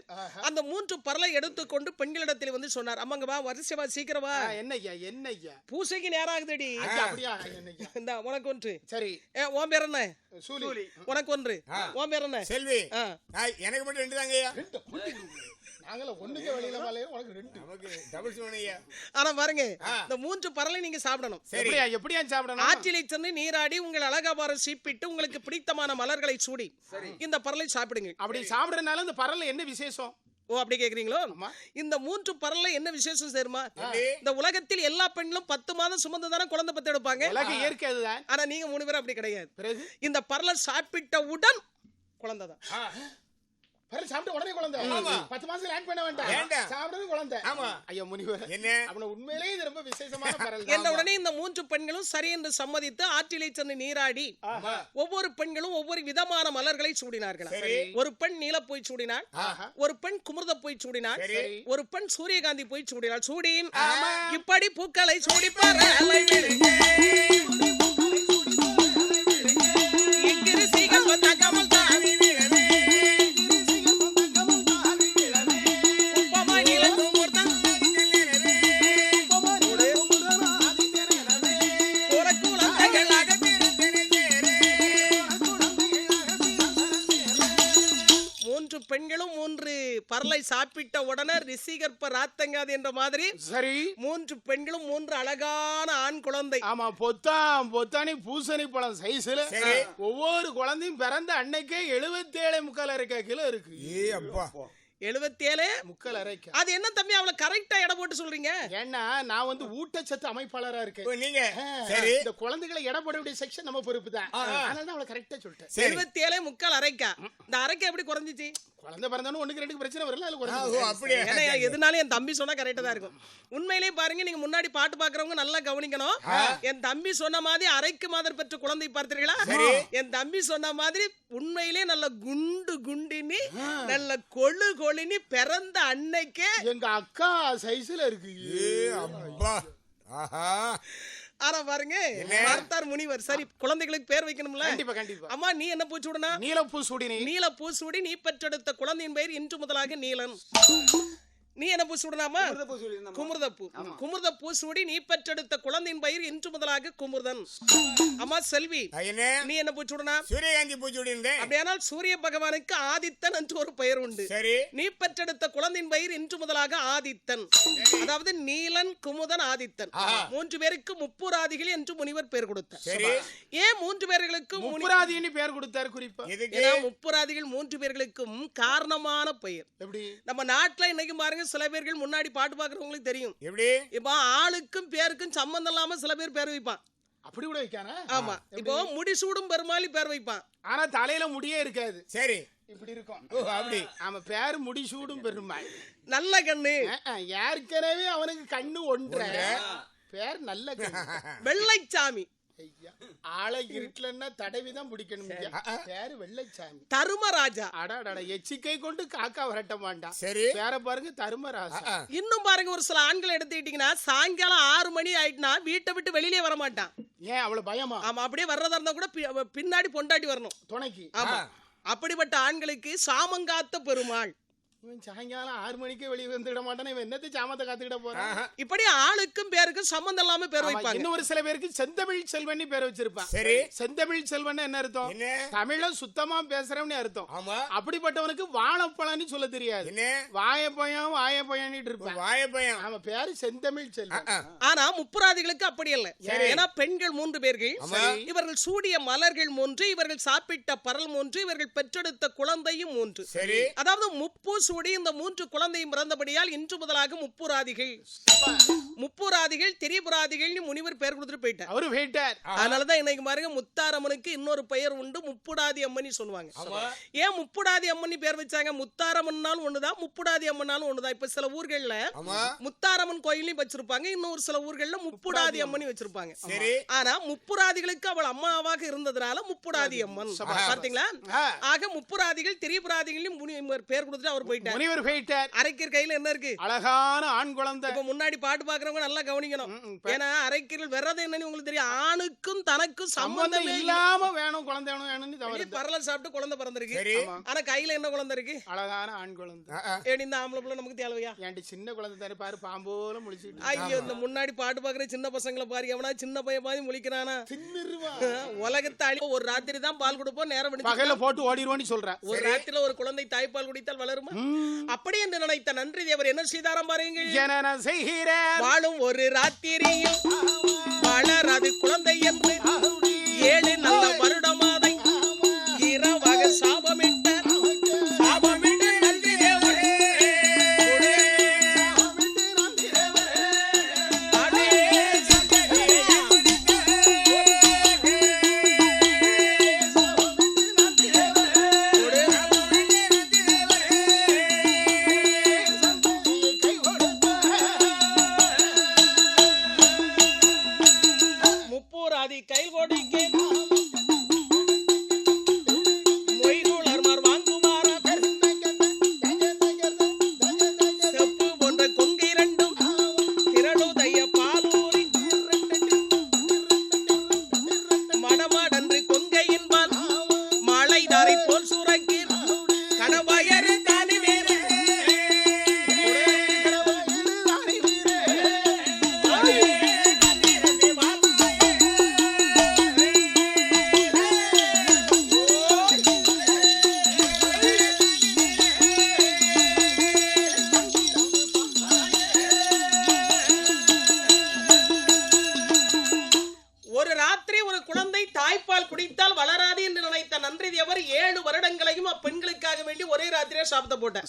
அந்த 3 பரலை எடுத்துக்கொண்டு பெண்களிடத்தில் சொன்னார், அம்மாங்க வா, வரிசைவா, சீக்கிரமா, என்னய்யா என்னய்யா பூசைக்கு நேரம் ஆகுதுடி. அப்படியா? என்னய்யா இந்த உனக்கு ஒன்று. சரி. உன் பேர் என்ன? சூலி. உனக்கு ஒன்று. உன் பேர் என்ன? செல்வி. எனக்கு மட்டும் 2 தாங்கய்யா. நாங்கள ஒண்ணுக்கு வெளியில வாழையே, உனக்கு 2. நமக்கு டபுள் சோனையா. ஆனா பாருங்க, இந்த 3 பரலை நீங்க சாப்பிடணும். எப்படியா எப்படியா சாப்பிடணும்? ஆற்றிலை சென்று நீராடி உங்கள் அழகாபாரம் சீப்பிட்டு உங்களுக்கு பிடித்தமான மலர்களை சூடி இந்த பரலை சாப்பிடுங்க. அப்படி சாப்பிடறதுனால இந்த பரல்ல என்ன விசேஷம்? ஓ, அப்படி கேக்குறீங்களோ? ஆமா. இந்த 3 பரல்ல என்ன விசேஷம் தெரியுமா? இந்த உலகத்தில் எல்லா பெண்களும் 10 மாதம் சுமந்து தானே குழந்தை பத்து எடுப்பாங்க. உலக இயற்கை அதுதான். ஆனா நீங்க 3 பேரும் அப்படி கிடையாது. பிறகு இந்த பரலை சாப்பிட்டவுடன் குழந்தை தான். பரல் சாப்பிட்ட உடனே குழந்தை. 10 மாசம் லேட் பண்ண வேண்டாம். சாப்பிடுறது குழந்தை. ஆமா. ஐயா முனிவர், என்ன அவன உண்மையிலேயே இது ரொம்ப விசேஷமான பரல். என்ற உடனே இந்த 3 பெண்களும் சரி என்று சம்மதித்து ஆற்றிலை சென்று நீராடி ஒவ்வொரு பெண்களும் ஒவ்வொரு விதமான மலர்களை சூடினார்கள். ஒரு பெண் நீலப்பூய் சூடினாள், ஒரு பெண் குமுர்த பூய் சூடினாள், ஒரு பெண் சூரியகாந்தி பூய் சூடினாள். சூடி இப்படி பூக்களை சூடி பெண்களும் 3 பரலை சாப்பிட்ட உடனே ரிஷிகற்ப ராத்தங்காது என்ற மாதிரி சரி 3 பெண்களும் 3 அழகான ஆண் குழந்தை. ஆமா, பொத்தானி பூசணி பழம் சைஸ்ல ஒவ்வொரு குழந்தையும் பிறந்த அன்னைக்கே 77.25 கிலோ இருக்கு. ஏ அப்பா, 77.25. அது என்ன தம்பி அவ்வளவு கரெக்டா எடை போட்டு சொல்றீங்க? ஏன்னா நான் ஊட்டச்சத்து அமைப்பாளரா இருக்கேன். நீங்க சரி, இந்த குழந்தைகளை எடை போட வேண்டிய செக்ஷன் நம்ம பொறுப்பு தான். அதனால தான் அவளை கரெக்டா சொல்லிட்டேன். 77.25. இந்த அரைக்கா எப்படி குறைஞ்சிச்சு? குழந்தை பிறந்தாலும் 1-2 பிரச்சனை வரல. அப்படியே எதுனாலும் என் தம்பி சொன்னா கரெக்டா தான் இருக்கும். உண்மையிலேயே பாருங்க, நீங்க முன்னாடி பாட்டு பாக்குறவங்க நல்லா கவனிக்கணும். என் தம்பி சொன்ன மாதிரி அரைக்கு மாதர் பெற்ற குழந்தை பார்த்தீர்களா? என் தம்பி சொன்ன மாதிரி உண்மையிலே நல்ல குண்டினி நல்ல கொழுனி பிறந்த அன்னைக்கே எங்க அக்கா சைஸ்ல இருக்கு. ஆனா பாருங்க, பார்த்தார் முனிவர், சரி குழந்தைகளுக்கு பேர் வைக்கணும்ல. கண்டிப்பா. அம்மா நீ என்ன பூ சூடனா? நீலப்பூ சூடினி. நீலப்பூ சூடி நீ பெற்றெடுத்த குழந்தையின் பெயர் இன்று முதலாக நீலன். நீ என்ன பூ சூடனாமா? குமுர்தப்பூ. குமுர்தப்பூ சூடி நீ பெற்றெடுத்த குழந்தையின் பெயர் இன்று முதலாக குமுர்தன். அம்மா செல்வி, நீ என்ன பூ சூடனா? சூரியகாந்தி பூ சூடினேன். அப்படியானால் சூரிய பகவானுக்கு ஆதித்தன் என்று ஒரு பெயர் உண்டு. சரி, நீ பெற்றெடுத்த குழந்தையின் பெயர் இன்று முதலாக ஆதித்தன். அதாவது நீலன், குமுதன், ஆதித்தன். 3 பேருக்கு முப்புராதிகள் என்று முனிவர் பெயர் கொடுத்தார். சரி, ஏன் 3 பேர்களுக்கு முப்புராதின்னு பெயர் கொடுத்தார் குறிப்பா? ஏன்னா முப்புராதிகள் 3 பேர்களுக்கும் காரணமான பெயர். எப்படி? நம்ம நாட்டுல இன்னைக்கு பாருங்க, சில பேர்கள் முன்னாடி பாட்டு பாக்குறவங்களுக்கு தெரியும். எப்படி? இப்போ ஆளுக்கும் பேருக்கும் சம்பந்தம் இல்லாம சில பேர் பேர் வைப்பான். அப்படி கூட வைக்கானா? ஆமா, இப்போ முடிசூடும் பெருமாளி பேர் வைப்பான். ஆனா தலையில முடியே இருக்காது. சரி, இப்படி இருக்கும். அப்படி ஆமா, பேரு முடிசூடும் பெருமாள். நல்ல கண்ணு. ஏற்கனவே அவனுக்கு கண்ணு ஒன்ற பேர் நல்ல கண்ணு. வெள்ளைச்சாமி. ஆளை இருட்டலன்னா தடவிதான் பிடிக்கணும் பேரு வெள்ளைச்சாமி. தருமராஜா. அடாடா எச்சிக்கை கொண்டு காக்கா வரட்ட மாட்டான். சரி. வேற பாருங்க தருமராஜா. இன்னும் பாருங்க, ஒரு சில ஆண்களை எடுத்துக்கிட்டீங்கன்னா சாயங்காலம் 6 மணி ஆயிட்டுனா வீட்டை விட்டு வெளியிலே வர மாட்டான். ஏன் அவ்வளவு பயமா? ஆமா, அப்படியே வர்றதா இருந்தா கூட பின்னாடி பொண்டாட்டி வரணும் துணைக்கு. ஆமா. அப்படிப்பட்ட ஆண்களுக்கு சாமங்காத்த பெருமாள். இவன் சாயங்காலம் 6 மணிக்கே வெளியே வந்துட மாட்டான். இவன் என்னத்தை சாமத்தை காத்துக்கிட போறான்? இப்படி ஆளுக்கும் பேருக்கும் சம்பந்தம் இல்லாம பேர் வைப்பாங்க. இன்னும் ஒரு சில பேருக்கு செந்தமிழ் செல்வன் பேர் வச்சிருப்பான். சரி. செந்தமிழ் செல்வன் என்ன அர்த்தம்? தமிழ சுத்தமா பேசுறவனு அர்த்தம். ஆமா. அப்படிப்பட்டவனுக்கு வாழைப்பழம்னு சொல்ல தெரியாது. வாயப்பயம் வாயப்பயம்னு இருப்பான். வாயப்பயம். அவன் பேரு செந்தமிழ் செல்வன். ஆனா முப்புராதிகளுக்கு அப்படி இல்ல. ஏன்னா பெண்கள் 3 பேர்கள். இவர்கள் சூடிய மலர்கள் 3, இவர்கள் சாப்பிட்ட பரல் 3, இவர்கள் பெற்றெடுத்த குழந்தையும் 3. சரி. அதாவது முப்பு சூடி இந்த 3 குழந்தையும் பிறந்தபடியால் இன்று முதலாக முப்புராதிகள். முப்புராதிகள் திரிபுராதிகள் முனிவர் பேர் கொடுத்துட்டு போயிட்டார். அவரு போயிட்டார். அதனாலதான் இன்னைக்கு பாருங்க முத்தாரம்மனுக்கு இன்னொரு பெயர் உண்டு, முப்புடாதி அம்மன் சொல்லுவாங்க. ஏன் முப்புடாதி அம்மன் பேர் வச்சாங்க? முத்தாரம்மன்னாலும் ஒண்ணுதான், முப்புடாதி அம்மன்னாலும் ஒண்ணுதான். இப்ப சில ஊர்கள்ல முத்தாரம்மன் கோயிலையும் வச்சிருப்பாங்க, இன்னொரு சில ஊர்கள்ல முப்புடாதி அம்மன் வச்சிருப்பாங்க. ஆனா முப்புராதிகளுக்கு அவள் அம்மாவாக இருந்ததுனால முப்புடாதி அம்மன். பார்த்தீங்களா? ஆக முப்புராதிகள் திரிபுராதிகளையும் முனிவர் பேர் கொடுத்துட்டு அவர் போயிட்டார். முனிவர் போயிட்டார். அரைக்கீர் கையில என்ன இருக்கு? அழகான ஆண் குழந்தை. இப்ப முன்னாடி பாட்டு பாக்குறவங்க நல்லா கவனிக்கணும். ஏன்னா அரைக்கீரல் வர்றது என்னன்னு உங்களுக்கு தெரியும். ஆணுக்கும் தனக்கும் சம்பந்தம் இல்லாம வேணும் குழந்தை வேணும்னு தவறு. பரல சாப்பிட்டு குழந்தை பிறந்திருக்கு. ஆனா கையில என்ன குழந்தை இருக்கு? அழகான ஆண் குழந்தை. ஏடி இந்த ஆம்பளை பிள்ளை நமக்கு தேவையா? ஏன்டி சின்ன குழந்தை தானே பாரு, பாம்போல முழிச்சிட்டு. ஐயோ, இந்த முன்னாடி பாட்டு பாக்குற சின்ன பசங்களை பாரு, எவனா சின்ன பையன் பாதி முழிக்கிறானா? உலகத்தை அழி. ஒரு ராத்திரி தான் பால் கொடுப்போம், நேரம் பகல போட்டு ஓடிடுவோன்னு சொல்றேன். ஒரு ராத்திரில ஒரு குழந்தை தாய்ப்பால் குடித்தால் வளருமா? அப்படி என்று நினைத்த நன்றி தேவர் என்ன செய்தாராம் பாருங்கள். என்ன செய்கிறேன்? வாழும் ஒரு ராத்திரியில் வளராது குழந்தை என்று 7 நல்ல வருடமாதை இரவாக சாபமிட்ட நன்றி தேவரே.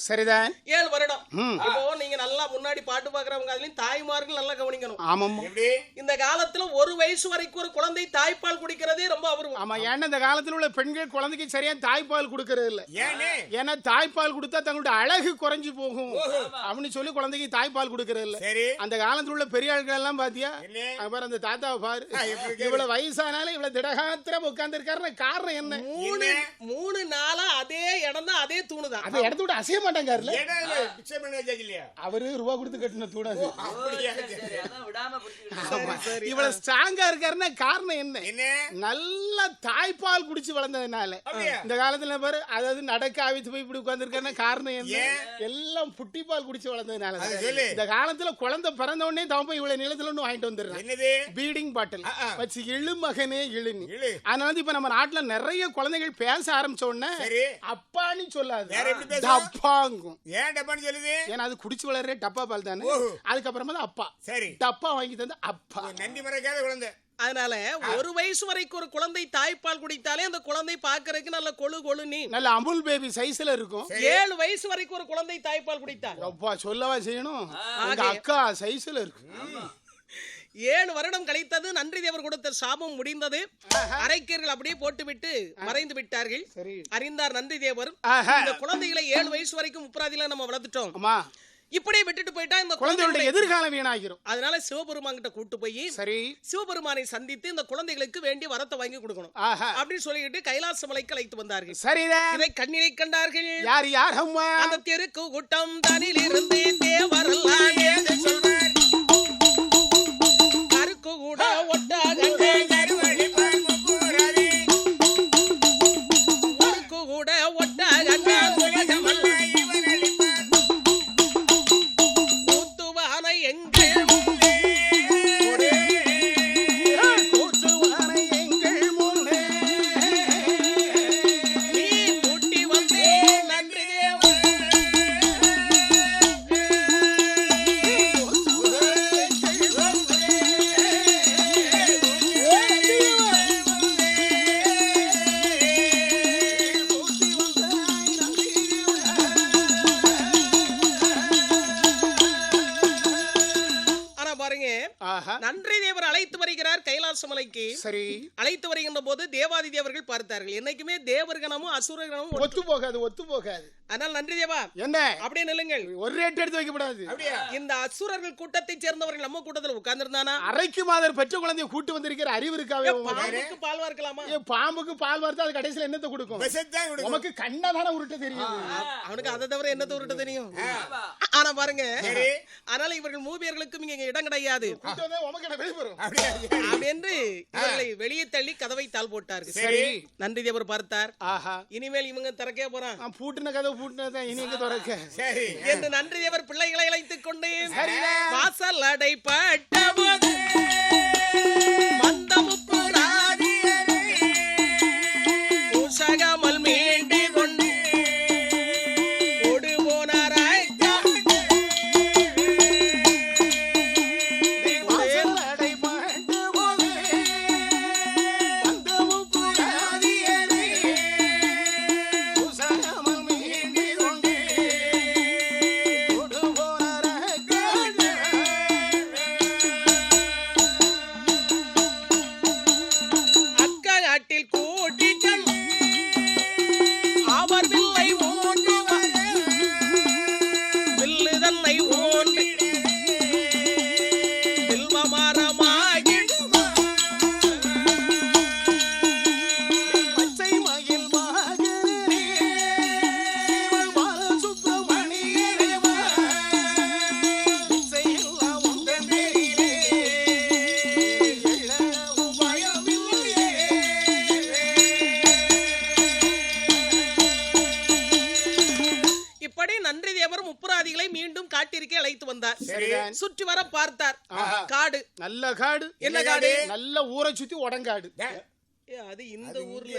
சரிதான். 7 வருடம். இப்போ நீங்க நல்லா முன்னாடி பாட்டு பாக்குறவங்க அதுலயும் தாய்மார்கள் நல்லா கவனிக்கணும். ஆமாம். இந்த காலத்துல 1 வயசு வரைக்கும் ஒரு குழந்தை தாய்ப்பால் குடிக்கிறதே ரொம்ப அபூர்வம். ஆமா, ஏன்னா இந்த காலத்துல உள்ள பெண்கள் குழந்தைக்கு சரியா தாய்ப்பால் குடுக்கறது இல்ல. ஏன்னா தாய்ப்பால் கொடுத்தா தங்களுடைய அழகு குறைஞ்சு போகும் அப்படின்னு சொல்லி குழந்தைக்கு தாய்ப்பால் குடுக்கறது இல்ல. அந்த காலத்துல உள்ள பெரிய ஆட்கள் எல்லாம் பாத்தியா, பாரு அந்த தாத்தாவை பாரு, இவ்வளவு வயசானாலும் இவ்வளவு திடகாத்திரம் உட்கார்ந்து இருக்காரு. காரணம் என்ன? 3 நாளா அதே இடம் தான், அதே தூணுதான். அந்த இடத்த விட்டு அசைய மாட்டாங்க. அவரு ரூபா கொடுத்து கட்டின தூணாது. இவ்வளவு ஸ்ட்ராங்கா இருக்காருன்னா காரணம் என்ன? நல்ல தாய்ப்பால் குடிச்சு வளர்ந்ததுனால. இந்த காலத்துல பாரு, அதாவது நடக்க ஆவித்து போய் இப்படி உட்கார்ந்து இருக்காருன்னா காரணம் என்ன? எல்லாம் புட்டி பால் குடிச்சு வளர்ந்ததுனால. இந்த காலத்துல குழந்தை பிறந்த உடனே தவப்ப இவ்வளவு நிலத்துல ஒண்ணு வாங்கிட்டு வந்துடுறேன், பீடிங் பாட்டில் வச்சு இழு மகனே இழுன்னு. அதனால இப்ப நம்ம நாட்டுல நிறைய குழந்தைகள் பேச ஆரம்பிச்ச உடனே அப்பான்னு சொல்லாது, டப்பாங்கும். ஏன் டப்பான்னு சொல்லுது? ஏன்னா அது குடிச்சு வளர்ற டப்பா பால் தானே. அதுக்கப்புறமா தான் அப்பா. சரி, டப்பா வாங்கி தந்து அப்பா. நன்றி மறக்காத குழந்தை. அதனால 1 வயசு வரைக்கும் ஒரு குழந்தை தாய்ப்பால் குடித்தாலே அந்த குழந்தை பாக்குறதுக்கு நல்ல கொழு கொழு நீ நல்ல அமுல் பேபி சைஸ்ல இருக்கும். 7 வயசு வரைக்கும் ஒரு குழந்தை தாய்ப்பால் குடித்தார். அப்பா சொல்லவா செய்யணும், உங்க அக்கா சைஸ்ல இருக்கு. 7 வருடம் கழித்தது. நன்றி தேவர் கொடுத்த சாபம் முடிந்தது. அரைக்கீர்கள் அப்படியே போட்டுவிட்டு மறைந்து விட்டார்கள். அறிந்தார் நன்றி தேவர். இந்த குழந்தைகளை 7 வயசு வரைக்கும் முப்பராதியில நம்ம வளர்த்துட்டோம். இப்படியே விட்டுட்டு போயிட்டா இந்த குழந்தைகளுடைய எதிர்காலம் வீணாகிரும். அதனால சிவபெருமான் கிட்ட கூட்டு போய் சரி, சிவபெருமானை சந்தித்து இந்த குழந்தைகளுக்கு வேண்டிய வரத்தை வாங்கி கொடுக்கணும் ஆஹா, அப்படின்னு சொல்லிட்டு கைலாச மலைக்கு அழைத்து வந்தார்கள். சரிதான். இதை கண்ணினை கண்டார்கள். யார் யார் அம்மா? அந்த தெருக்கு கூட்டம் தனில் இருந்து தேவரெல்லாம் ஏது சொல்வார். கருக்கு கூட ஒட்டாகண்டே கருக்கு கூட ஒட்டாகண்டே ஊத்துவான எங்கள் கூற்றுவானை எங்கள் முன்னே நீ கூட்டி வந்தே நன்றி தேவா. ஆனா பாருங்க, ஆஹா, நன்றி தேவர் அழைத்து வருகிறார் கைலாச மலைக்கு. சரி, அழைத்து வருகின்ற போது தேவாதி தேவர்கள் பார்த்தார்கள். என்னைக்குமே தேவர்கணமும் அசுரகணமும் ஒத்து. ஒத்து போகாது, ஒத்து போகாது. அதனால் நன்றி தேவா என்ன அப்படியே நில்லுங்கள். ஒரு ரேட் எடுத்து வைக்கப்படாது. இந்த அசுரர்கள் கூட்டத்தை சேர்ந்தவர்கள் நம்ம கூட்டத்தில் உட்கார்ந்திருந்தானா அரைக்கு மாதர் பெற்ற குழந்தைய கூட்டு வந்திருக்கிற அறிவு இருக்காவே உமக்கு? பாம்புக்கு பால் வார்க்கலாமா? ஏ, பாம்புக்கு பால் வார்த்தா அது கடைசியில என்னத்தை கொடுக்கும்? விஷத்தான் கொடுக்கும். உமக்கு கண்ணதான உருட்ட தெரியும். அவனுக்கு அதை தவிர என்னத்தை உருட்ட தெரியும்? ஆனா பாருங்க, அதனால இவர்கள் மூவியர்களுக்கும் இங்க இடம் கிடையாது கூட்டு வந்தா உமக்கு என்ன வெளிப்படும்? அப்படியா? அப்படின்னு இவர்களை வெளியே தள்ளி கதவை தாள் போட்டார்கள். சரி, நன்றி தேவர் பார்த்தார். ஆஹா, இனிமேல் இவங்க திறக்கே போறான் நான் பூட்டின கதவு பூட்டினதான் இனி எங்க திறக்க? சரி. என்று நன்றி தேவர் பிள்ளைகளை அழைத்துக் கொண்டு சரிதான். வாசல் அடைப்பட்ட போது மந்தமுப்புராதியரே உசகமல் மீண்டி கொண்டு ஓடு போனார் வாசல் அடைபட்ட போது வந்தவும் புராதியரே உசகமல் மீண்டி கொண்டு கொடு போனார் அக்காட்டில் கூட்டி சென்று அவர் வில்லை ஊன்றி வர வில்லு தன்னை ஊன்றி வில்வ மரமாகி பச்சை மயில் மகனே இவள் பாலசுப்ரமணியனே வா பிச்சையில்லா உந்தன் பேரிலே எழவும் பயமில்லையே. இப்படி நன்றி தேவர் முப்புராதிகளை மீண்டும் காட்டிற்கே அழைத்து வந்தார். சரிதான். சுற்றி வர பார்த்தார். ஆஹா. காடு. நல்ல காடு. என்ன காடு? நல்ல ஊரை சுத்தி உடங்காடு. ஏ, அது இந்த ஊர்ல.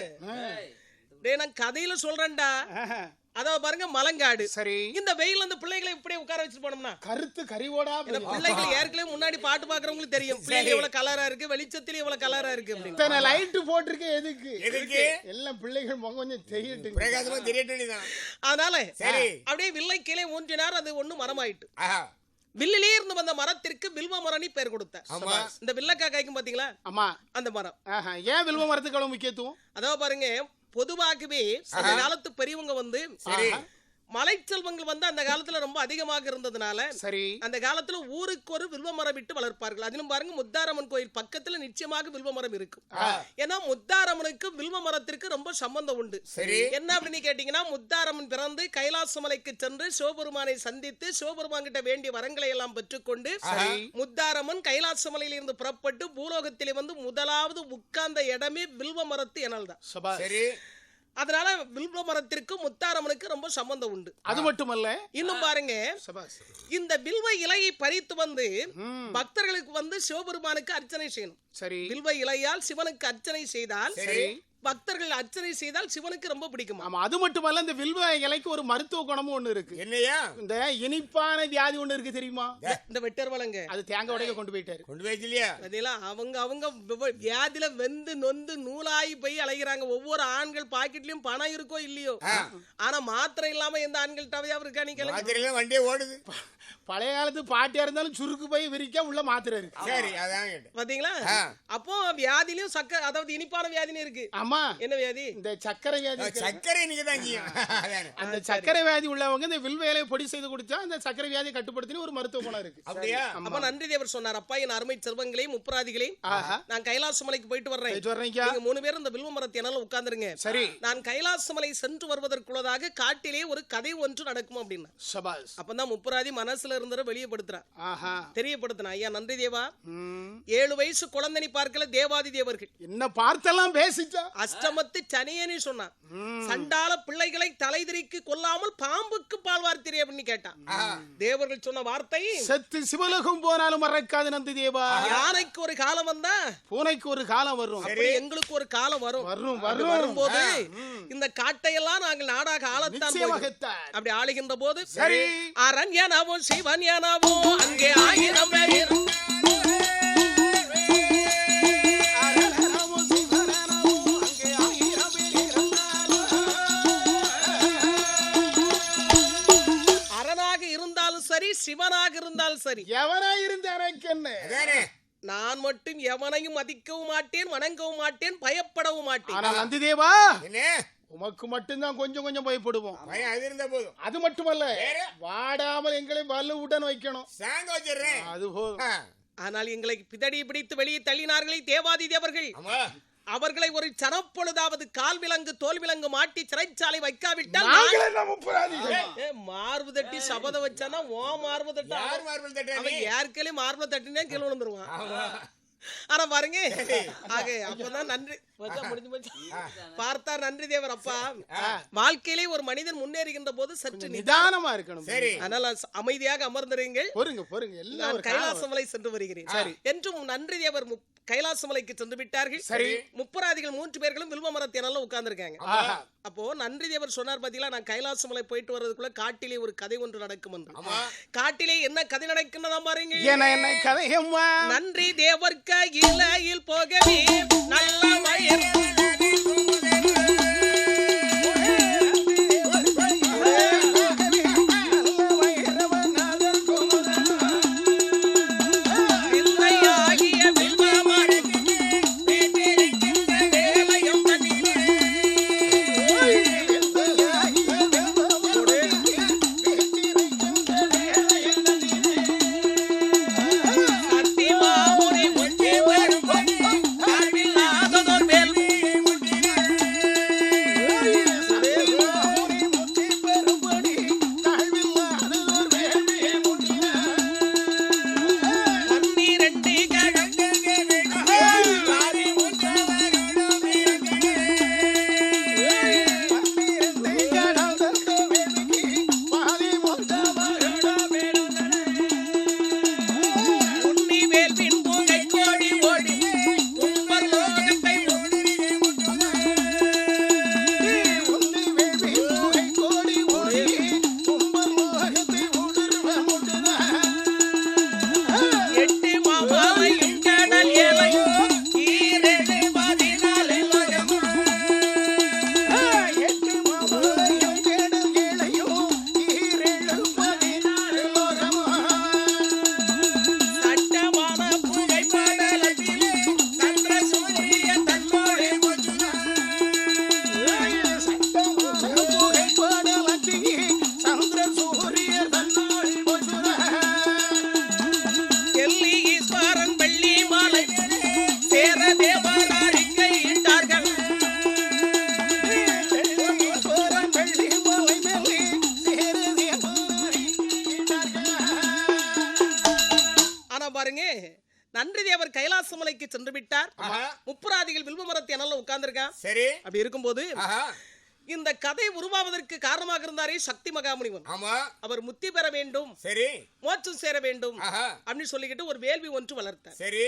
டேய், நான் கதையில சொல்றேன்டா. ஆஹா. அத பாருங்க, மலங்காடு. சரி, இந்த வெயில் அந்த பிள்ளைகளை இப்படியே உட்கார வச்சுட்டு போனோம்னா கருத்து கறிவோடா இந்த பிள்ளைகள் ஏற்கனவே முன்னாடி பாட்டு பாக்குறவங்களுக்கு தெரியும் பிள்ளைங்க எவ்வளவு கலரா இருக்கு, வெளிச்சத்துல எவ்வளவு கலரா இருக்கு அப்படின்னு. இத்தனை லைட் போட்டிருக்கேன் எதுக்கு? எதுக்கு? எல்லாம் பிள்ளைகள் முகம் கொஞ்சம் தெரியட்டும். பிரகாசமா தெரியட்டுதான். அதனால சரி. அப்படியே வில்லை கீழே ஊன்றினார். அது ஒண்ணு மரமாயிட்டு. ஆஹா. வில்லிலே இருந்து வந்த மரத்திற்கு வில்வ மரணி பெயர் கொடுத்தார். ஆமா. இந்த வில்லக்கா காய்க்கும் பாத்தீங்களா, ஆமா. அந்த மரம். ஆஹா. ஏன் வில்வ மரத்துக்கு அவ்வளவு முக்கியத்துவம்? அதாவது பாருங்க, பொதுவாகவே அந்த காலத்து பெரியவங்க வந்து சரி. மலைச்செல்வங்கள் வந்து அந்த காலத்துல ரொம்ப அதிகமாக இருந்ததுனால சரி, அந்த காலத்துல ஊருக்கு ஒரு வில்வ மரம் விட்டு வளர்ப்பார்கள். அதிலும் பாருங்க, முத்தாரம்மன் கோயில் பக்கத்துல நிச்சயமாக வில்வ மரம் இருக்கும். ஏன்னா முத்தாரம்மனுக்கு வில்வ மரத்திற்கு ரொம்ப சம்பந்தம் உண்டு. சரி. என்ன அப்படின்னு கேட்டீங்கன்னா, முத்தாரம்மன் பிறந்து கைலாச மலைக்கு சென்று சிவபெருமானை சந்தித்து சிவபெருமான் கிட்ட வேண்டிய வரங்களை எல்லாம் பெற்றுக்கொண்டு முத்தாரம்மன் கைலாச மலையில இருந்து புறப்பட்டு பூலோகத்திலே வந்து முதலாவது உட்கார்ந்த இடமே வில்வ மரத்து எனல்தான். சபா. சரி. அதனால வில்வ மரத்திற்கு முத்தாரம்மனுக்கு ரொம்ப சம்பந்தம் உண்டு. அது மட்டுமல்ல, இன்னும் பாருங்க, சபாஸ். இந்த வில்வ இலையை பறித்து வந்து பக்தர்களுக்கு வந்து சிவபெருமானுக்கு அர்ச்சனை செய்யணும். சரி, வில்வ இலையால் சிவனுக்கு அர்ச்சனை செய்தால், சரி, பக்தர்கள் அர்ச்சனை செய்தால் சிவனுக்கு ரொம்ப பிடிக்குமா. ஆமா. அது மட்டுமல்ல, இந்த வில்வ இலைக்கு ஒரு மருத்துவ குணமும் ஒண்ணு இருக்கு. என்னையா? இந்த இனிப்பான வியாதி ஒண்ணு இருக்கு தெரியுமா? இந்த வெட்டர் வளங்க அது தேங்காய் உடைக்க கொண்டு போயிட்டாரு. கொண்டு போயிச்சில்லையா? அதெல்லாம் அவங்க வியாதியில வெந்து நொந்து நூலாகி போய் அலைகிறாங்க. ஒவ்வொரு ஆண்கள் பாக்கெட்லயும் பணம் இருக்கோ இல்லையோ, ஆனா மாத்திரை இல்லாம எந்த ஆண்கள்ட்டாவையாவும் இருக்கா? நீங்க மாத்திரையில வண்டியே ஓடுது. பழைய காலத்து பாட்டியா இருந்தாலும் சுருக்கு போய் விரிக்க உள்ள மாத்திரை இருக்கு. சரி, அதான் கேட்டேன். பாத்தீங்களா? அப்போ வியாதியிலும் அதாவது இனிப்பான வியாதினு இருக்கு. ஆமா. அம்மா என்ன வியாதி? இந்த சக்கரை வியாதி இருக்கு. சக்கரை நீங்க தான் செய்யும். அதானே. அந்த சக்கரை வியாதி உள்ளவங்க இந்த வில்வேலை பொடி செய்து குடிச்சா அந்த சக்கரை வியாதியை கட்டுப்படுத்தி ஒரு மருத்துவ குணம் இருக்கு. அப்படியா? அப்ப நன்றி தேவர் சொன்னார், அப்பா என் அருமை செல்வங்களே முப்பராதிகளே, ஆஹா. நான் கைலாச மலைக்கு போயிட்டு வர்றேன். போயிட்டு வர்றீங்க. நீங்க 3 பேரும் இந்த வில்வ மரத்து என்னால உட்கார்ந்துருங்க. சரி. நான் கைலாச மலை சென்று வருவதற்குள்ளதாக காட்டிலே ஒரு கதை ஒன்று நடக்கும் அப்படின்னா. சபாஸ். அப்பதான் முப்பராதி மனசுல இருந்தத வெளியப்படுத்துறா, ஆஹா. தெரியப்படுத்தினா. ஐயா நன்றி தேவா, ம். 7 வயசு குழந்தை பார்க்கல தேவாதி தேவர்கள் என்ன பார்த்தெல்லாம் பேசிச்சா? அஷ்டமத்து சனியன்னு சொன்னான். சண்டால பிள்ளைகளை தலைதிரிக்கு கொல்லாமல் பாம்புக்கு பால் வார்த்திரி அப்படின்னு கேட்டான். தேவர்கள் சொன்ன வார்த்தை, செத்து சிவலோகம் போனாலும் மறக்காது நந்தி தேவா. யானைக்கு ஒரு காலம் வந்தா பூனைக்கு ஒரு காலம் வரும். அப்படி எங்களுக்கு ஒரு காலம் வரும். வரும் அப்படி வரும். வரும்போது இந்த காட்டையெல்லாம் நாங்கள் நாடாக ஆளத்தான் போகிறோம். நிச்சயமாகத்தான். அப்படி ஆளுகின்ற போது சரி. அரண் எனவும் சிவன் எனவும் அங்கே 1000 பேர் இரு- அரணாக இருந்தாலும் சரி, சிவனாக இருந்தாலும் சரி, எவனா இருந்த எனக்கு என்ன? அதானே. நான் மட்டும் எவனையும் மதிக்கவும் மாட்டேன், வணங்கவும் மாட்டேன், பயப்படவும் மாட்டேன். ஆனா நந்தி தேவா, என்ன? உமக்கு மட்டும்தான் கொஞ்சம் கொஞ்சம் பயப்படுவோம். பயம் அது இருந்தா போதும். அது மட்டுமல்ல, வேற? வாடாமல் எங்களை வலுவுடன் வைக்கணும். சாங்க வச்சிடுறேன். அது போதும். ஆ. ஆனால் எங்களை பிதடி பிடித்து வெளியே தள்ளினார்களே தேவாதி தேவர்கள், ஆமா. அவர்களை ஒரு சனப்பொழுதாவது கால் விலங்கு தோல் விலங்கு மாட்டி சிறைச்சாலை வைக்காவிட்டால் நாங்கள் என்ன முப்பராதிகள்? மார்பு தட்டி சபதம் வச்சானா ஓ மார்பு தட்டா யார் மார்பிள் தட்டுறா அவன் நீ? யாருக்கே மார்பு தட்டினா கீழே விழுந்துருவான். ஆமா. ஆனா பாருங்க, ஆக அப்பதான் நன்றி வச்சா முடிஞ்சு போச்சு. பார்த்தா நன்றி தேவர் அப்பா, வாழ்க்கையிலே ஒரு மனிதன் முன்னேறுகின்ற போது சற்று நிதானமா இருக்கணும். சரி. அதனால அமைதியாக அமர்ந்திருங்கள். பொறுங்க பொறுங்க. எல்லாம் நான் ஒரு காலம் வரும். கைலாசமலை சென்று வருகிறேன் என்றும் நன்றி தேவர் கைலாசமலைக்கு சென்று விட்டார்கள். சரி. முப்பராதிகள் 3 பேர்களும் வில்வ மரத்தினால உட்கார்ந்துருக்காங்க. ஆஹா. அப்போ நன்றி தேவர் சொன்னார் பாத்தீங்களா, நான் கைலாசமலை போயிட்டு வர்றதுக்குள்ள காட்டிலே ஒரு கதை ஒன்று நடக்கும் என்று. ஆமா. காட்டிலே என்ன கதை நடக்குன்னு பாருங்க. என்ன கதையம்மா? நன்றி தேவர் கையிலையில் போகவே நல்ல மயிர் விந்தையாகிய வில்வ மரத்திலே வீற்றிருக்கின்ற வேலையும் தன்னிலே. சத்திமாமுனி முன்னே வரும்போது தாழ்வில்லாததோர் வேள்வி பன்னிரண்டு உன்னி வேள்வின் புகை கோடி ஓடி உம்பர் லோகத்தை எட்டு மாமாவையும் கடல் ஏலை ஈரேழு 14 லோகம். சட்டமான புகை படலத்திலே சந்திர சூரிய தன்னோடே எல்லி ஈஸ்வரன் வெள்ளி மாலை சேர தேவராரிக்கை இட்டார்கள். ஆனா பாருங்க, நன்றி தேவர் கைலாசமலைக்கு சென்று விட்டார். ஆஹா. முப்பராதிகள் வில்வ மரத்தை என்னால உட்கார்ந்திருக்கான். சரி. அப்படி இருக்கும்போது ஆஹா. இந்த கதை உருவாவதற்கு காரணமாக இருந்தாரே சக்தி மகாமுனிவன். ஆமா. அவர் முத்தி பெற வேண்டும், சரி. மோட்சம் சேர வேண்டும் ஆஹா. அப்படின்னு சொல்லிக்கிட்டு ஒரு வேள்வி ஒன்று வளர்த்தார். சரி.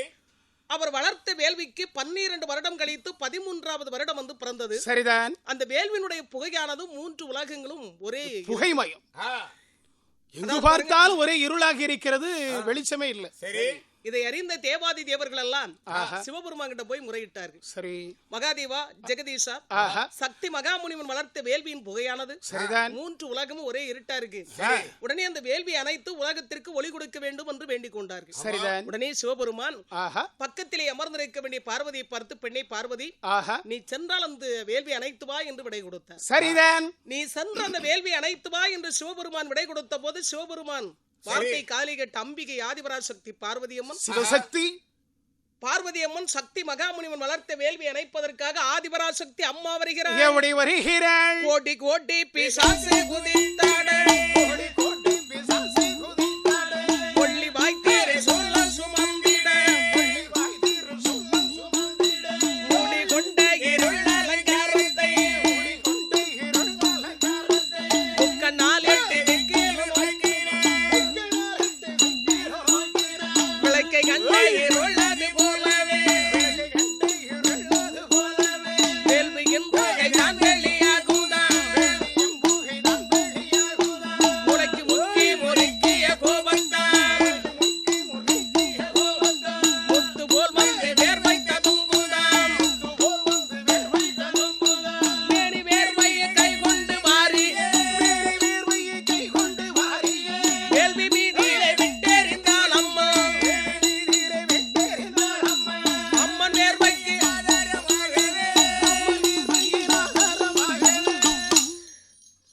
அவர் வளர்த்த வேள்விக்கு 12 வருடம் கழித்து 13வது வருடம் வந்து பிறந்தது. சரிதான். அந்த வேள்வியினுடைய புகையானது 3 உலகங்களும் ஒரே புகைமயம். ஆ. எங்கு பார்த்தாலும் ஒரே இருளாக இருக்கிறது, வெளிச்சமே இல்லை. சரி. இதை அறிந்த தேவாதி தேவர்கள் எல்லாம் சிவபெருமான் கிட்ட போய் முறையிட்டார்கள். சரி. மகாதேவா, ஜெகதீஷா, சக்தி மகாமுனிவன் வளர்த்த வேள்வியின் புகையானது சரிதான். 3 உலகமும் ஒரே இருட்டா இருக்கு. உடனே அந்த வேள்வி அனைத்து உலகத்திற்கு ஒளி கொடுக்க வேண்டும் என்று வேண்டிக் கொண்டார்கள். சரிதான். உடனே சிவபெருமான் பக்கத்திலே அமர்ந்திருக்க வேண்டிய பார்வதியை பார்த்து, பெண்ணை பார்வதி, நீ சென்றால் அந்த வேள்வி அனைத்து வா என்று விடை கொடுத்தார். சரிதான். நீ சென்ற அந்த வேள்வி அனைத்து வா என்று சிவபெருமான் விடை கொடுத்த போது சிவபெருமான் வார்த்தை காலி கேட்ட அம்பிகை ஆதிபராசக்தி பார்வதியம்மன் சிவசக்தி பார்வதியம்மன் சக்தி மகாமுனிவன் வளர்த்த வேள்வி அணைப்பதற்காக ஆதிபராசக்தி அம்மா வருகிறார். எப்படி வருகிறாள்? கோடி கோடி பிசாசு குதித்தாட, கோடி கோடி பிசாசு குதித்தாட, கொள்ளி வாய்த்தீரை சொல்ல சுமந்திட, கொள்ளி வாய்த்தீரை சொல்ல சுமந்திட, மூடி கொண்ட இருள் அலங்காரத்தை, மூடி கொண்ட இருள் அலங்காரத்தை, முக்கண்ணாலிட்டு திக்கிலும் விளக்கை கண்ட இருள் அது போலவே, வேள்வியின் புகை தான் வெளியாகுதான், முறைக்கு முக்கி முறுக்கிய கோபந்தான், முத்து போல் வந்து வேர்வை ததும்புதான், மேனி வேர்வையை கை கொண்டு வாரி, வேள்வி மீதிலே விட்டெறிந்தாள் அம்மா. அம்மன் வேர்வைக்கு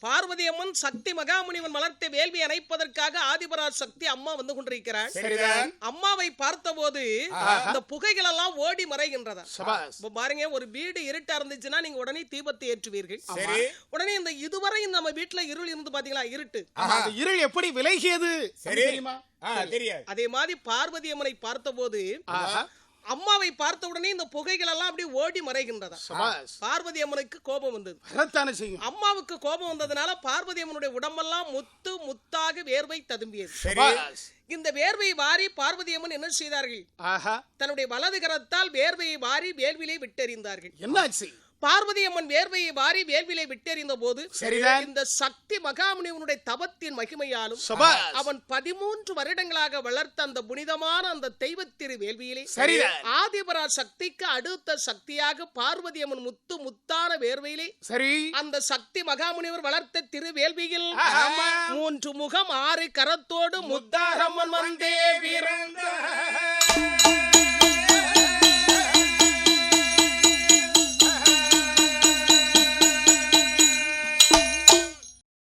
பார்வதி அம்மன் சக்தி மகாமுனிவன் வளர்த்த வேள்வி அணைப்பதற்காக ஆதிபராசக்தி அம்மா வந்து கொண்டிருக்கிறார். சரிதான். அம்மாவை பார்த்தபோது இந்த புகைகள் எல்லாம் ஓடி மறைகின்றதா. சபாஸ். இப்ப பாருங்க, ஒரு வீடு இருட்டா இருந்துச்சுன்னா நீங்க உடனே தீபத்தை ஏற்றுவீர்கள். சரி. உடனே இந்த இதுவரை நம்ம வீட்டுல இருள் இருந்து பாத்தீங்களா, இருட்டு. அந்த இருள் எப்படி விலகியது சரி. தெரியுமா? தெரியாது. அதே மாதிரி பார்வதி அம்மனை பார்த்தபோது அம்மாவை பார்த்த உடனே இந்த புகைகள் எல்லாம் அப்படியே ஓடி மறைகின்றதா. சபாஸ். பார்வதி அம்மனுக்கு கோபம் வந்தது. வரத்தானே செய்யும். அம்மாவுக்கு கோபம் வந்ததுனால பார்வதி அம்மனுடைய உடம்பெல்லாம் முத்து முத்தாக வேர்வை ததும்பியது. சபாஸ். இந்த வேர்வை வாரி பார்வதி அம்மன் என்ன செய்தார்கள்? தன்னுடைய வலது கரத்தால் வேர்வையை வாரி வேள்விலே விட்டெறிந்தார்கள். என்னாச்சு? பார்வதி அம்மன் வேர்வையை வாரி வேள்விலை விட்டெறிந்த போது சரிதான். இந்த சக்தி மகாமுனிவனுடைய தவத்தின் மகிமையாலும் சபாஸ். அவன் 13 வருடங்களாக வளர்த்த அந்த புனிதமான அந்த தெய்வத்திரு வேள்வியிலே சரிதான். ஆதிபரா சக்திக்கு அடுத்த சக்தியாக பார்வதி அம்மன் முத்து முத்தான வேர்வையிலே சரி. அந்த சக்தி மகாமுனிவர் வளர்த்த திரு வேள்வியில் ஆமா. 3 முகம் 6 கரத்தோடு முத்தாரம்மன் வந்தே பிறந்தார்.